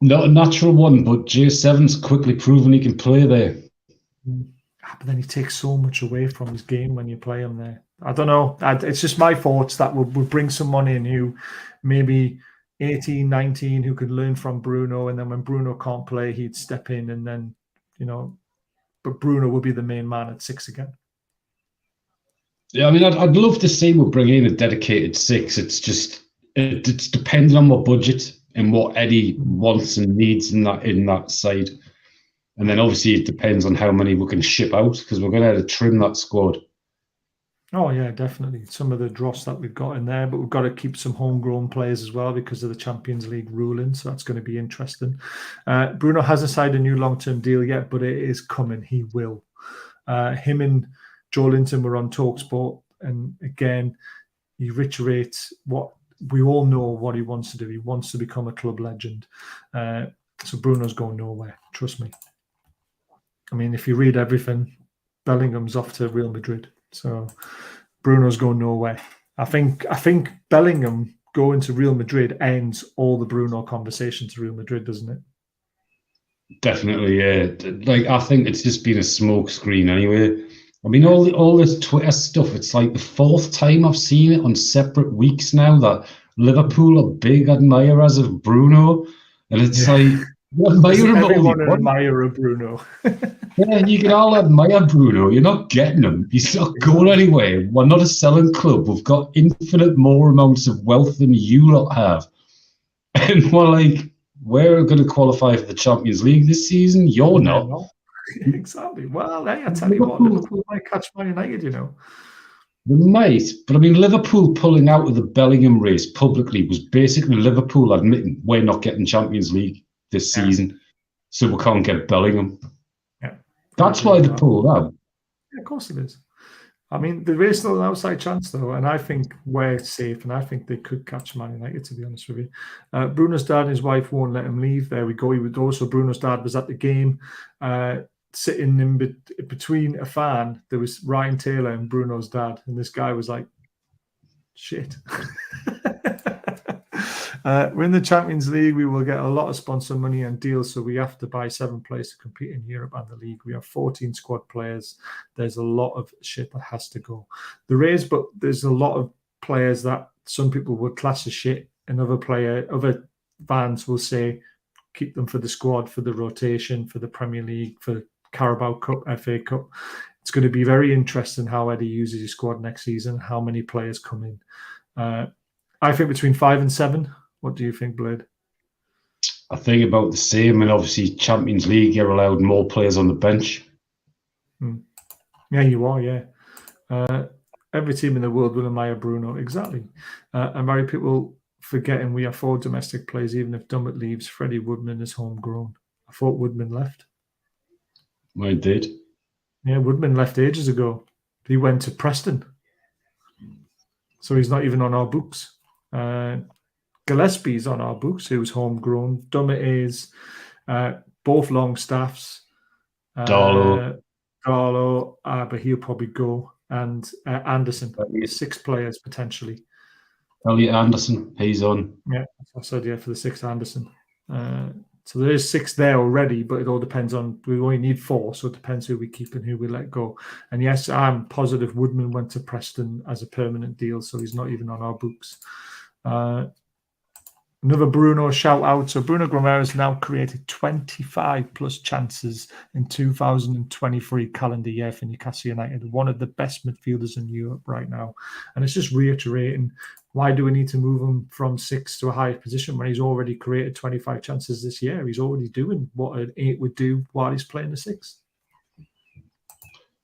Not a natural one, but J7's quickly proven he can play there. But then he takes so much away from his game when you play him there. I don't know. It's just my thoughts that we'll bring someone in who maybe 18, 19, who could learn from Bruno, and then when Bruno can't play, he'd step in, and then, but Bruno will be the main man at 6 again. Yeah, I mean, I'd love to see we bring in a dedicated 6. It's just it's dependent on what budget and what Eddie wants and needs in that side, and then obviously it depends on how many we can ship out, because we're going to have to trim that squad. Oh yeah, definitely. Some of the dross that we've got in there, but we've got to keep some homegrown players as well because of the Champions League ruling. So that's going to be interesting. Bruno hasn't signed a new long-term deal yet, but it is coming. He will. Him and Joe Linton were on TalkSport, and again, he reiterates what we all know what he wants to do. He wants to become a club legend. So Bruno's going nowhere. Trust me. I mean, if you read everything, Bellingham's off to Real Madrid. So Bruno's going nowhere. I think Bellingham going to Real Madrid ends all the Bruno conversation to Real Madrid, doesn't it? Definitely, yeah. Like, I think it's just been a smoke screen anyway. I mean, all this Twitter stuff, it's like the 4th time I've seen it on separate weeks now that Liverpool are big admirers of Bruno. And it's like, everyone an admirer of Bruno. Yeah, you can all admire Bruno. You're not getting him. He's not going anywhere. We're not a selling club. We've got infinite more amounts of wealth than you lot have. And we're like, we're going to qualify for the Champions League this season. You're not. Exactly. Well, hey, I tell you what, Liverpool might catch Man United, They might. But I mean, Liverpool pulling out of the Bellingham race publicly was basically Liverpool admitting we're not getting Champions League this season, so we can't get Bellingham. That's why they pulled out. Yeah, of course it is. I mean, there is still an outside chance, though, and I think we're safe, and I think they could catch Man United, to be honest with you. Bruno's dad and his wife won't let him leave. There we go. Bruno's dad was at the game, sitting in between a fan. There was Ryan Taylor and Bruno's dad, and this guy was like, shit. We're in the Champions League. We will get a lot of sponsor money and deals, so we have to buy 7 players to compete in Europe and the league. We have 14 squad players. There's a lot of shit that has to go. But there's a lot of players that some people would class as shit, and other fans will say keep them for the squad, for the rotation, for the Premier League, for Carabao Cup, FA Cup. It's going to be very interesting how Eddie uses his squad next season, how many players come in. I think between 5 and 7. What do you think, Blade? I think about the same, and obviously Champions League, you're allowed more players on the bench. Yeah, you are, yeah. Every team in the world will admire Bruno, exactly. And many people forgetting we have 4 domestic players. Even if Dummett leaves, Freddie Woodman is homegrown. I thought Woodman left. I did. Yeah, Woodman left ages ago. He went to Preston. So he's not even on our books. Gillespie's on our books, who's homegrown. Dummett is both long staffs. Darlow, but he'll probably go. And Anderson, 6 players potentially. Elliot Anderson, he's on. Yeah, I said for the 6 Anderson. So there is 6 there already, but it all depends on. We only need 4, so it depends who we keep and who we let go. And yes, I'm positive Woodman went to Preston as a permanent deal, so he's not even on our books. Another Bruno shout out. So Bruno Guimaraes now created 25 plus chances in 2023 calendar year for Newcastle United. One of the best midfielders in Europe right now. And it's just reiterating, why do we need to move him from 6 to a higher position when he's already created 25 chances this year? He's already doing what an 8 would do while he's playing the 6.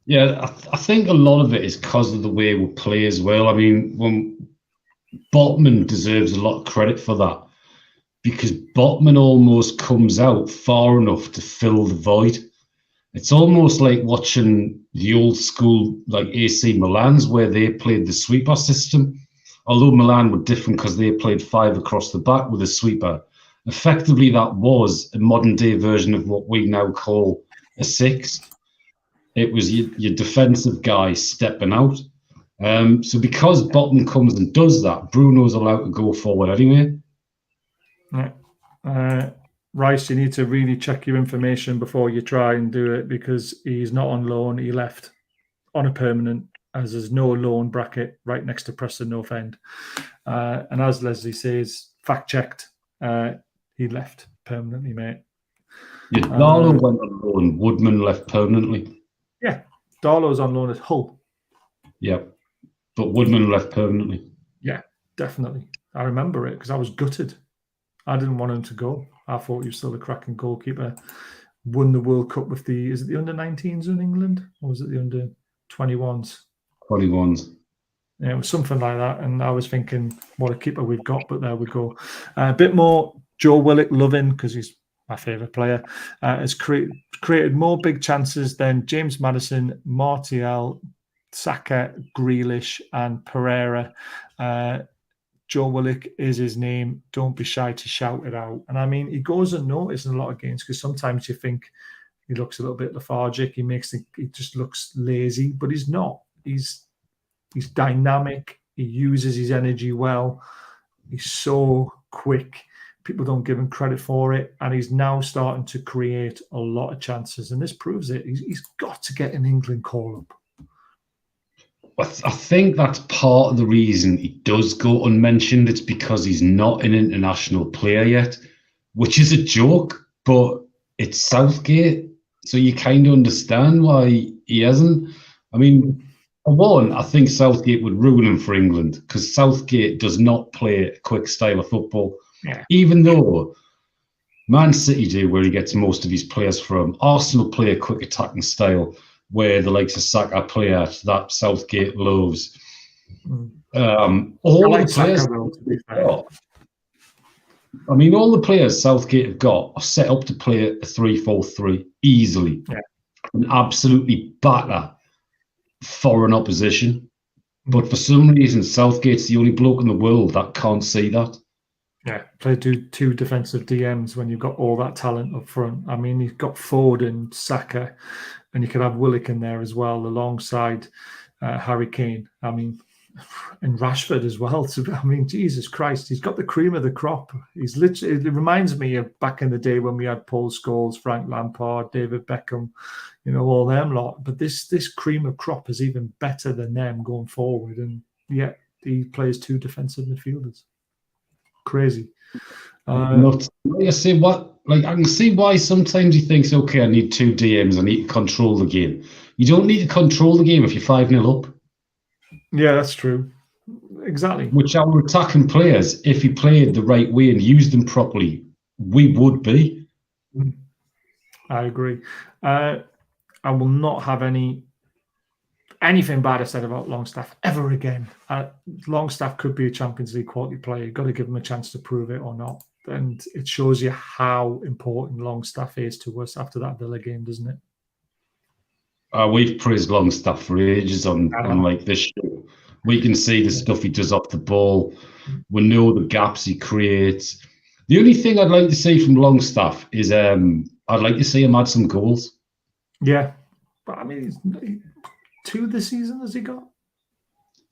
Yeah, I think a lot of it is because of the way we play as well. I mean, Botman deserves a lot of credit for that, because Botman almost comes out far enough to fill the void. It's almost like watching the old school, like AC Milan's, where they played the sweeper system. Although Milan were different because they played 5 across the back with a sweeper. Effectively, that was a modern day version of what we now call a 6. It was your defensive guy stepping out. So because Botman comes and does that, Bruno's allowed to go forward anyway. Yeah. Rice, you need to really check your information before you try and do it, because he's not on loan. He left on a permanent, as there's no loan bracket right next to Preston North End. And as Leslie says, fact checked, he left permanently, mate. Yeah, Darlow went on loan. Woodman left permanently. Yeah, Darlow's on loan at Hull. Yeah, but Woodman left permanently. Yeah, definitely. I remember it because I was gutted. I didn't want him to go. I thought he was still a cracking goalkeeper. Won the World Cup with is it the under-19s in England? Or was it the under-21s? 21s. Yeah, it was something like that. And I was thinking, what a keeper we've got, but there we go. A bit more Joe Willock loving, because he's my favourite player, has created more big chances than James Maddison, Martial, Saka, Grealish, and Pereira. Joe Willock is his name. Don't be shy to shout it out. And I mean, he goes unnoticed in a lot of games, because sometimes you think he looks a little bit lethargic. He just looks lazy, but he's not. He's dynamic. He uses his energy well. He's so quick. People don't give him credit for it. And he's now starting to create a lot of chances. And this proves it. He's got to get an England call-up. I think that's part of the reason he does go unmentioned. It's because he's not an international player yet, which is a joke, but it's Southgate. So you kind of understand why he hasn't. I mean, for one, I think Southgate would ruin him for England, because Southgate does not play a quick style of football. Yeah. Even though Man City do, where he gets most of his players from. Arsenal play a quick attacking style, where the likes of Saka play at, that Southgate loves. All the players, all the players Southgate have got are set up to play a 3-4-3 easily, and absolutely batter foreign opposition. But for some reason, Southgate's the only bloke in the world that can't see that. Yeah, play two defensive DMs when you've got all that talent up front. I mean, you've got Ford and Saka, and you could have Willock in there as well, alongside Harry Kane. I mean, and Rashford as well. So, I mean, Jesus Christ, he's got the cream of the crop. He's literally, it reminds me of back in the day when we had Paul Scholes, Frank Lampard, David Beckham, all them lot. But this cream of crop is even better than them going forward. And yet he plays 2 defensive midfielders. Crazy. I see what, like, I can see why sometimes he thinks, okay, I need 2 DMs, I need to control the game. You don't need to control the game if you're 5-0 up. Yeah, that's true. Exactly. Which our attacking players, if he played the right way and used them properly, we would be. I agree. I will not have any anything bad I said about Longstaff ever again. Longstaff could be a Champions League quality player. You've got to give him a chance to prove it or not. And it shows you how important Longstaff is to us after that Villa game, doesn't it? We've praised Longstaff for ages on like this show. We can see the stuff he does off the ball. We know the gaps he creates. The only thing I'd like to see from Longstaff is I'd like to see him add some goals. Yeah. But I mean, he's 2 this season has he got?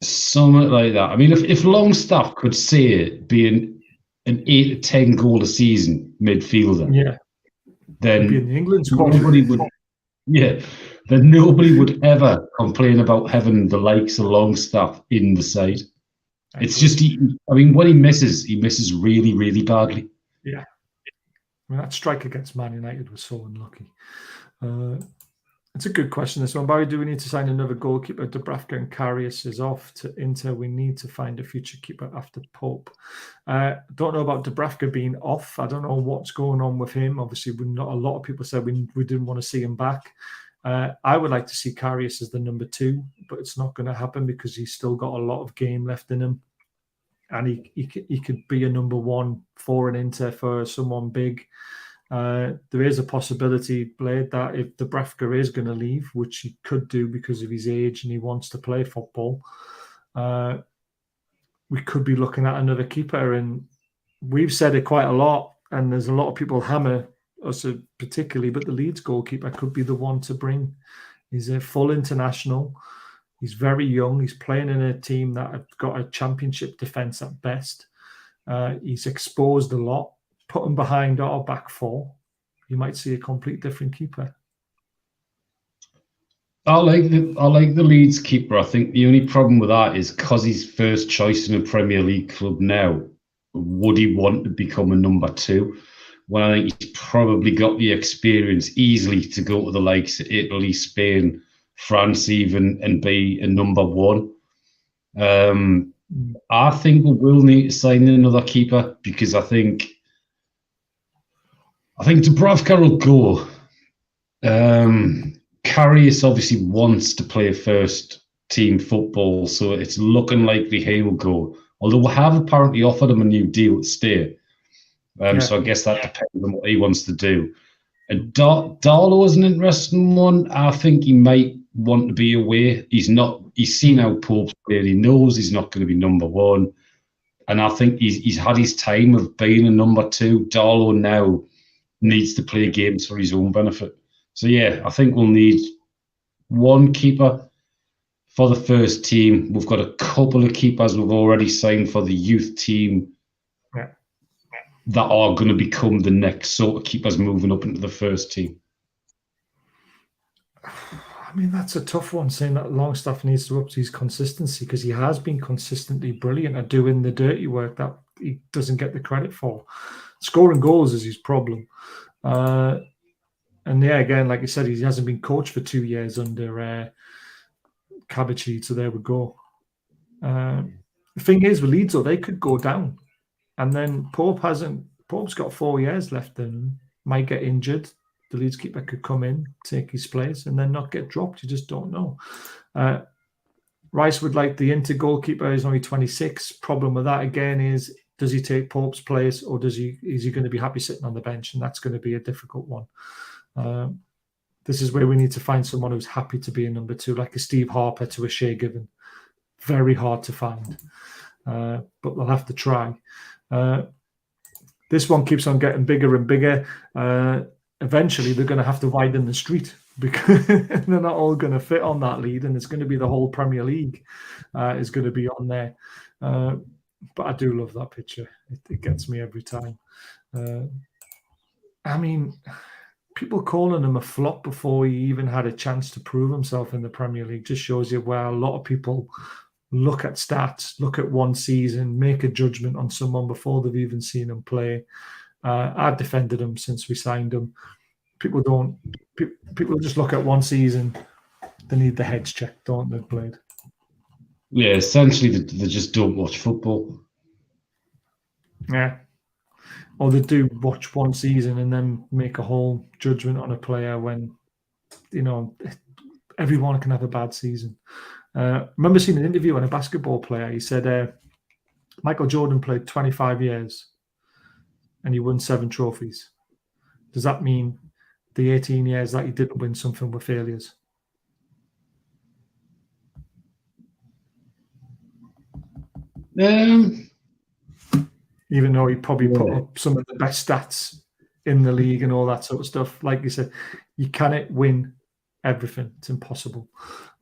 Something like that. I mean, if Longstaff could see it being an 8 to 10 goal a season midfielder, then be in the England squad. Then nobody would ever complain about having the likes of Longstaff in the side. It's just, when he misses really, really badly. Yeah. I mean, that strike against Man United was so unlucky. It's a good question, this one. Barry, do we need to sign another goalkeeper? Dubravka and Karius is off to Inter. We need to find a future keeper after Pope. Don't know about Dubravka being off. I don't know what's going on with him. Obviously, not a lot of people said we didn't want to see him back. I would like to see Karius as the number 2, but it's not going to happen because he's still got a lot of game left in him. And he could be a number 1 for an Inter for someone big. There is a possibility, Blade, that if Dubravka is going to leave, which he could do because of his age and he wants to play football, we could be looking at another keeper. And we've said it quite a lot, and there's a lot of people hammer us particularly, but the Leeds goalkeeper could be the one to bring. He's a full international. He's very young. He's playing in a team that have got a championship defence at best. He's exposed a lot. Put him behind our back 4, you might see a complete different keeper. I like the Leeds keeper. I think the only problem with that is because he's first choice in a Premier League club now, would he want to become a number 2? When I think he's probably got the experience easily to go to the likes of Italy, Spain, France even, and be a number 1. I think we will need to sign another keeper because I think Dubravka will go. Karius obviously wants to play first team football, so it's looking likely he will go. Although we have apparently offered him a new deal to stay. So I guess that depends on what he wants to do. And Darlow is an interesting one. I think he might want to be away. He's seen how Pope's played. He knows he's not going to be number 1. And I think he's had his time of being a number 2. Darlow now needs to play games for his own benefit. So, I think we'll need 1 keeper for the first team. We've got a couple of keepers we've already signed for the youth team that are going to become the next sort of keepers moving up into the first team. I mean, that's a tough one, saying that Longstaff needs to up to his consistency because he has been consistently brilliant at doing the dirty work that he doesn't get the credit for. Scoring goals is his problem. And again, like you said, he hasn't been coached for 2 years under Cabbage, so there we go. The thing is, with Leeds, though, they could go down. And then Pope's got 4 years left and might get injured. The Leeds keeper could come in, take his place, and then not get dropped. You just don't know. Rice would like the Inter goalkeeper. He's only 26. Problem with that, again, is does he take Pope's place or is he going to be happy sitting on the bench? And that's going to be a difficult one. This is where we need to find someone who's happy to be a number 2, like a Steve Harper to a Shea Given. Very hard to find, but we'll have to try. This one keeps on getting bigger and bigger. Eventually, they're going to have to widen the street because they're not all going to fit on that lead, and it's going to be the whole Premier League is going to be on there. But I do love that picture. It gets me every time. I mean, people calling him a flop before he even had a chance to prove himself in the Premier League just shows you where a lot of people look at stats, look at one season, make a judgment on someone before they've even seen him play. I've defended him since we signed him. People just look at one season. They need the heads checked, don't they, Blade? Yeah, essentially they just don't watch football. Yeah. Or they do watch one season and then make a whole judgment on a player when, everyone can have a bad season. Remember seeing an interview on a basketball player. He said Michael Jordan played 25 years and he won 7 trophies. Does that mean the 18 years that he didn't win something were failures? Even though he probably put up some of the best stats in the league and all that sort of stuff. Like you said, you cannot win everything. It's impossible.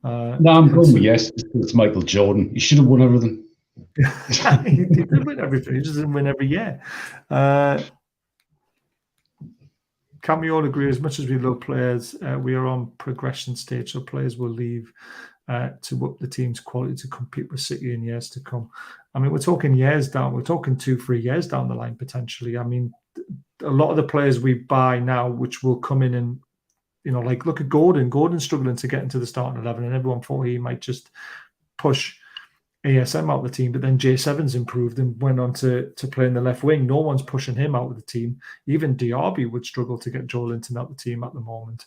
No, I'm going with yes. It's Michael Jordan. He should have won everything. He did win everything. He just didn't win every year. Can we all agree, as much as we love players, we are on progression stage, so players will leave to up the team's quality to compete with City in years to come. I mean, we're talking years down. We're talking 2-3 years down the line, potentially. I mean, a lot of the players we buy now, which will come in and, like look at Gordon. Gordon's struggling to get into the starting 11, and everyone thought he might just push ASM out of the team, but then J7's improved and went on to play in the left wing. No one's pushing him out of the team. Even Diaby would struggle to get Joelinton out of the team at the moment.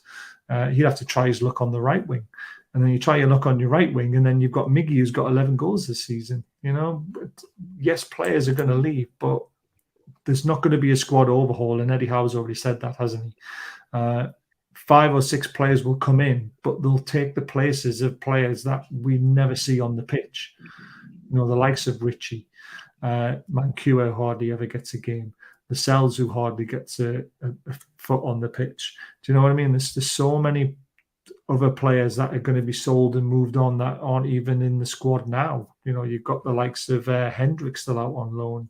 He'd have to try his luck on the right wing. And then you try your luck on your right wing, and then you've got Miggy, who's got 11 goals this season. But yes, players are going to leave, but there's not going to be a squad overhaul, and Eddie Howe's already said that, hasn't he? 5 or 6 players will come in, but they'll take the places of players that we never see on the pitch. The likes of Richie, Manquillo hardly ever gets a game. The Cells, who hardly gets a foot on the pitch. Do you know what I mean? There's so many other players that are going to be sold and moved on that aren't even in the squad now. You've got the likes of Hendrick still out on loan.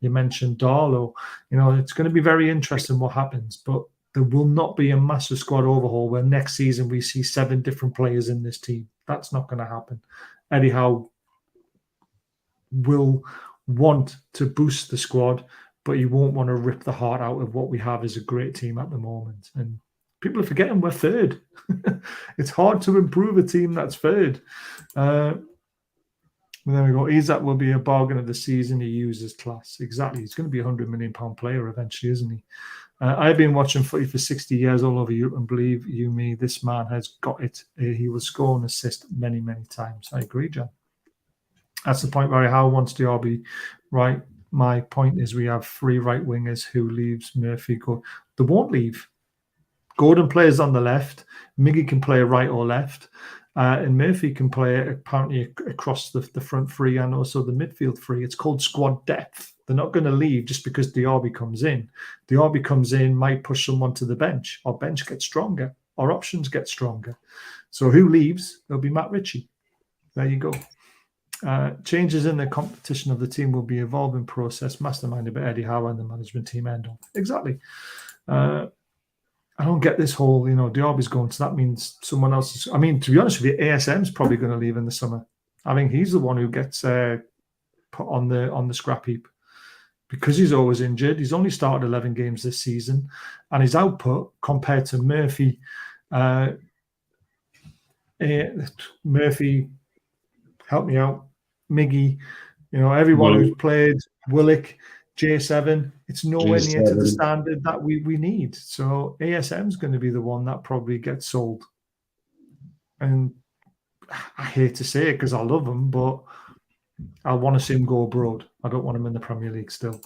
You mentioned Darlow. It's going to be very interesting what happens, but there will not be a massive squad overhaul where next season we see 7 different players in this team. That's not going to happen. Eddie Howe will want to boost the squad, but he won't want to rip the heart out of what we have as a great team at the moment. And people are forgetting we're third. It's hard to improve a team that's third. There we go. Isak will be a bargain of the season. He uses class. Exactly. He's going to be a £100 million player eventually, isn't he? I've been watching footy for 60 years all over Europe, and believe you me, this man has got it. He will score and assist many, many times. I agree, John. That's the point where Howe wants the RB right. My point is we have 3 right wingers who leaves Murphy. They won't leave. Gordon plays on the left. Miggy can play right or left. And Murphy can play apparently across the front 3 and also the midfield 3. It's called squad depth. They're not going to leave just because Diaby comes in. Diaby comes in, might push someone to the bench. Our bench gets stronger. Our options get stronger. So who leaves? It'll be Matt Ritchie. There you go. Changes in the competition of the team will be an evolving process, masterminded by Eddie Howe and the management team end on. Exactly. I don't get this whole, Diaby's going, so that means someone else is. I mean, to be honest with you, ASM's probably going to leave in the summer. I think he's the one who gets put on the scrap heap because he's always injured. He's only started 11 games this season, and his output compared to Murphy, help me out, Miggy, everyone who's played, Willock, J7, it's nowhere near to the standard that we need. So ASM's going to be the one that probably gets sold. And I hate to say it because I love him, but I want to see him go abroad. I don't want him in the Premier League still.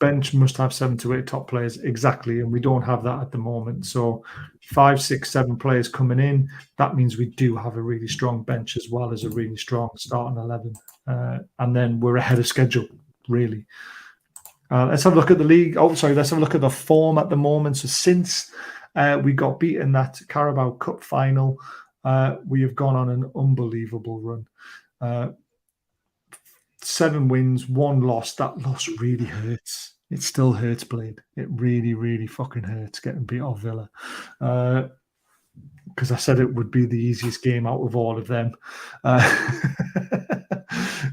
Bench must have 7 to 8 top players, exactly, and we don't have that at the moment. So 5, 6, 7 players coming in, that means we do have a really strong bench as well as a really strong starting 11. And then we're ahead of schedule, really. Let's have a look at the league. Let's have a look at the form at the moment. So since we got beaten that Carabao Cup final, we have gone on an unbelievable run. 7 wins, 1 loss. That loss really hurts. It still hurts, Blade. It really, really fucking hurts getting beat off Villa. Because I said it would be the easiest game out of all of them. But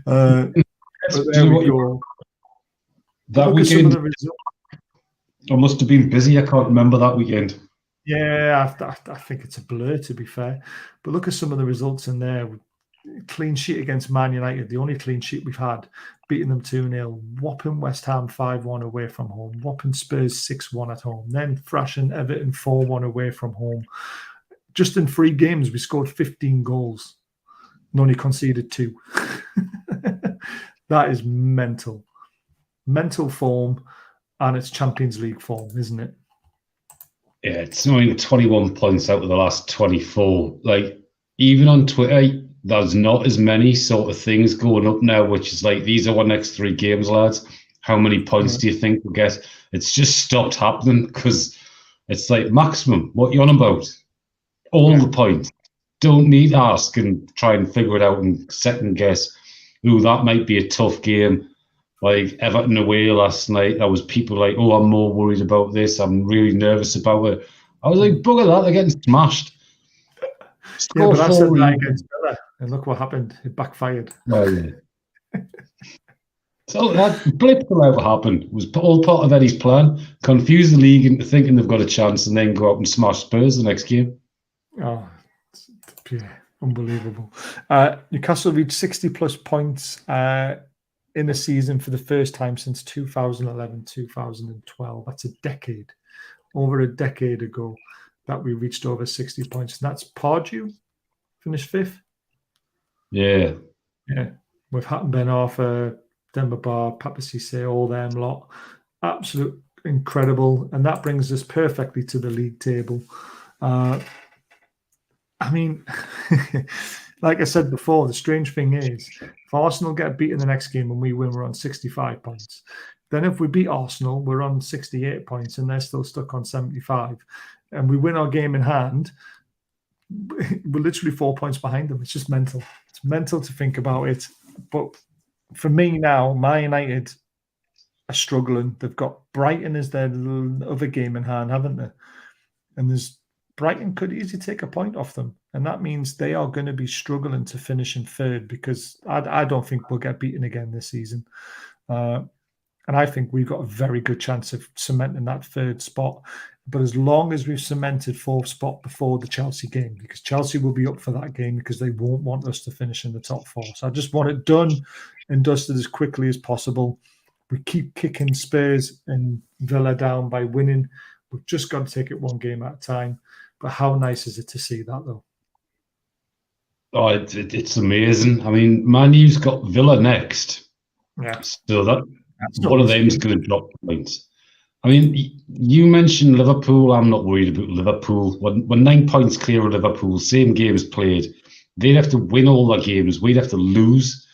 there we go. That weekend, I must have been busy. I can't remember that weekend. Yeah, I think it's a blur, to be fair. But look at some of the results in there. Clean sheet against Man United, the only clean sheet we've had, beating them 2-0, whopping West Ham 5-1 away from home, whopping Spurs 6-1 at home, then thrashing Everton 4-1 away from home. Just in 3 games, we scored 15 goals and only conceded 2. That is mental. Mental form, and it's Champions League form, isn't it? Yeah, it's only 21 points out of the last 24. Like, even on Twitter, there's not as many sort of things going up now, which is like, these are our next 3 games, lads. How many points do you think we'll get? It's just stopped happening because it's like maximum. What you on about? All the points. Don't need to ask and try and figure it out and second guess. Ooh, that might be a tough game. Like Everton away last night, there was people like, oh, I'm more worried about this. I'm really nervous about it. I was like, bugger that, they're getting smashed. Yeah, but I said that against Villa, and look what happened. It backfired. Oh, yeah. So that blip will ever happen. It was all part of Eddie's plan. Confuse the league into thinking they've got a chance and then go out and smash Spurs the next game. Oh, yeah, unbelievable. Newcastle reached 60-plus points in a season for the first time since 2011, 2012. That's a decade. Over a decade ago that we reached over 60 points. And that's Pardew, finished 5th. Yeah. Yeah. With Hatton Ben Arthur, Demba Ba, Papa Cisse, all them lot. Absolute incredible. And that brings us perfectly to the league table. I mean, like I said before, the strange thing is, if Arsenal get beaten the next game and we win, we're on 65 points. Then if we beat Arsenal, we're on 68 points and they're still stuck on 75. And we win our game in hand, we're literally 4 points behind them. It's just mental. It's mental to think about it. But for me now, Man United are struggling. They've got Brighton as their other game in hand, haven't they? And Brighton could easily take a point off them. And that means they are going to be struggling to finish in 3rd because I don't think we'll get beaten again this season. And I think we've got a very good chance of cementing that 3rd spot. But as long as we've cemented 4th spot before the Chelsea game, because Chelsea will be up for that game because they won't want us to finish in the top 4. So I just want it done and dusted as quickly as possible. We keep kicking Spurs and Villa down by winning. We've just got to take it one game at a time. But how nice is it to see that, though? Oh, it's amazing. I mean, Man U's got Villa next. Yeah. So that's one of them's going to drop points. I mean, you mentioned Liverpool. I'm not worried about Liverpool. We're 9 points clear of Liverpool, same games played. They'd have to win all their games. We'd have to lose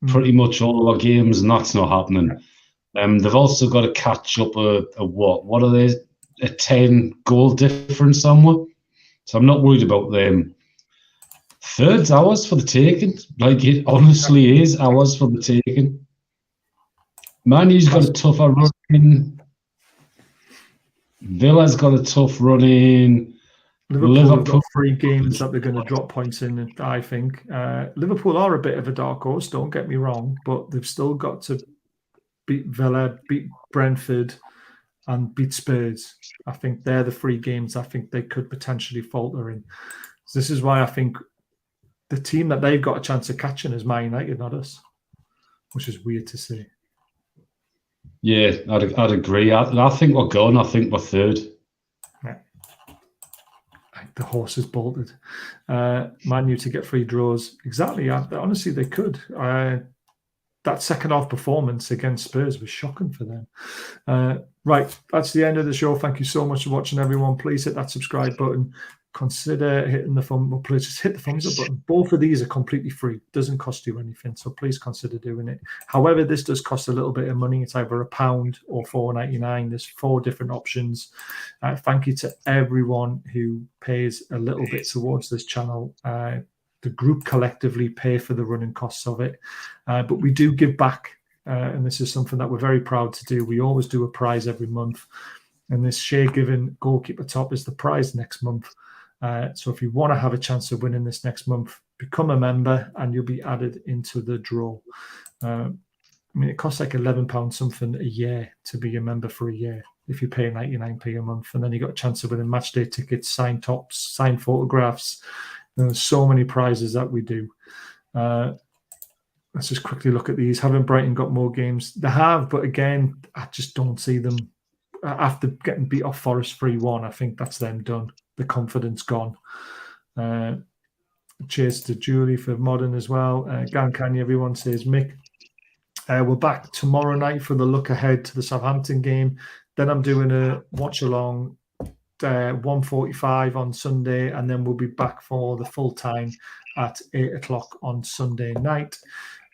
pretty much all of our games, and that's not happening. They've also got to catch up a what? What are they? A 10-goal difference somewhere. So I'm not worried about them. 3rd's ours for the taking. Like, it honestly is ours for the taking. Man U's got a tougher run in. Villa's got a tough run in. Liverpool have got 3 games that they're going to drop points in, I think. Liverpool are a bit of a dark horse, don't get me wrong, but they've still got to beat Villa, beat Brentford, and beat Spurs. I think they're the 3 games I think they could potentially falter in. So this is why I think the team that they've got a chance of catching is Man United, not us, which is weird to see. Yeah, I'd agree. I think we're gone. I think we're 3rd. Yeah. The horse is bolted. Man U to get 3 draws. Exactly. Honestly, they could. That second half performance against Spurs was shocking for them. Right, that's the end of the show. Thank you so much for watching, everyone. Please hit that subscribe button. Consider hitting the thumb. Well, please just hit the thumbs up button. Both of these are completely free. Doesn't cost you anything, so please consider doing it. However, this does cost a little bit of money. It's either £1 or $4.99. There's 4 different options. Thank you to everyone who pays a little bit towards this channel. The group collectively pay for the running costs of it, but we do give back, and this is something that we're very proud to do. We always do a prize every month, and this share giving goalkeeper top is the prize next month. So if you want to have a chance of winning this next month, become a member and you'll be added into the draw. I mean, it costs like £11 something a year to be a member for a year if you pay 99p a month, and then you got a chance of winning match day tickets, signed tops, signed photographs. There's so many prizes that we do. Let's just quickly look at these. Haven't Brighton got more games? They have, but again, I just don't see them. After getting beat off Forest 3-1, I think that's them done. The confidence gone. Cheers to Julie for modding as well. Gan Kanye, everyone says Mick. We're back tomorrow night for the look ahead to the Southampton game. Then I'm doing a watch along 1:45 on Sunday, and then we'll be back for the full time at 8 o'clock on Sunday night.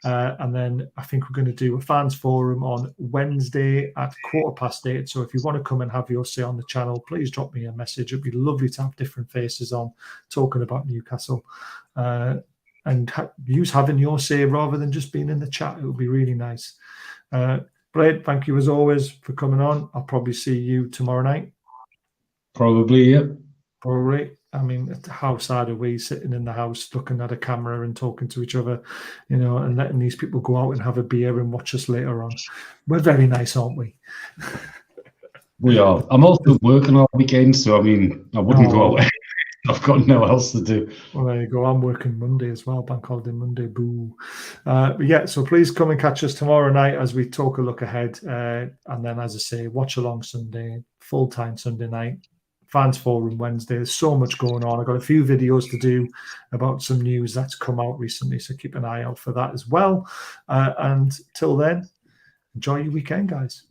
And then I think we're going to do a fans forum on Wednesday at 8:15. So if you want to come and have your say on the channel, please drop me a message. It'd be lovely to have different faces on talking about Newcastle, and use having your say rather than just being in the chat. It would be really nice. Blade, thank you as always for coming on. I'll probably see you tomorrow night. Probably, yeah. Probably. I mean, how sad are we sitting in the house looking at a camera and talking to each other, you know, and letting these people go out and have a beer and watch us later on? We're very nice, aren't we? We are. I'm also working all weekend, so I mean, I wouldn't go out. I've got no else to do. Well, there you go. I'm working Monday as well, bank holiday Monday. Boo. But yeah, so please come and catch us tomorrow night as we talk a look ahead. And then, as I say, watch along Sunday, full time Sunday night. Fans forum Wednesday. There's so much going on. I've got a few videos to do about some news that's come out recently, so keep an eye out for that as well. And till then, enjoy your weekend, guys.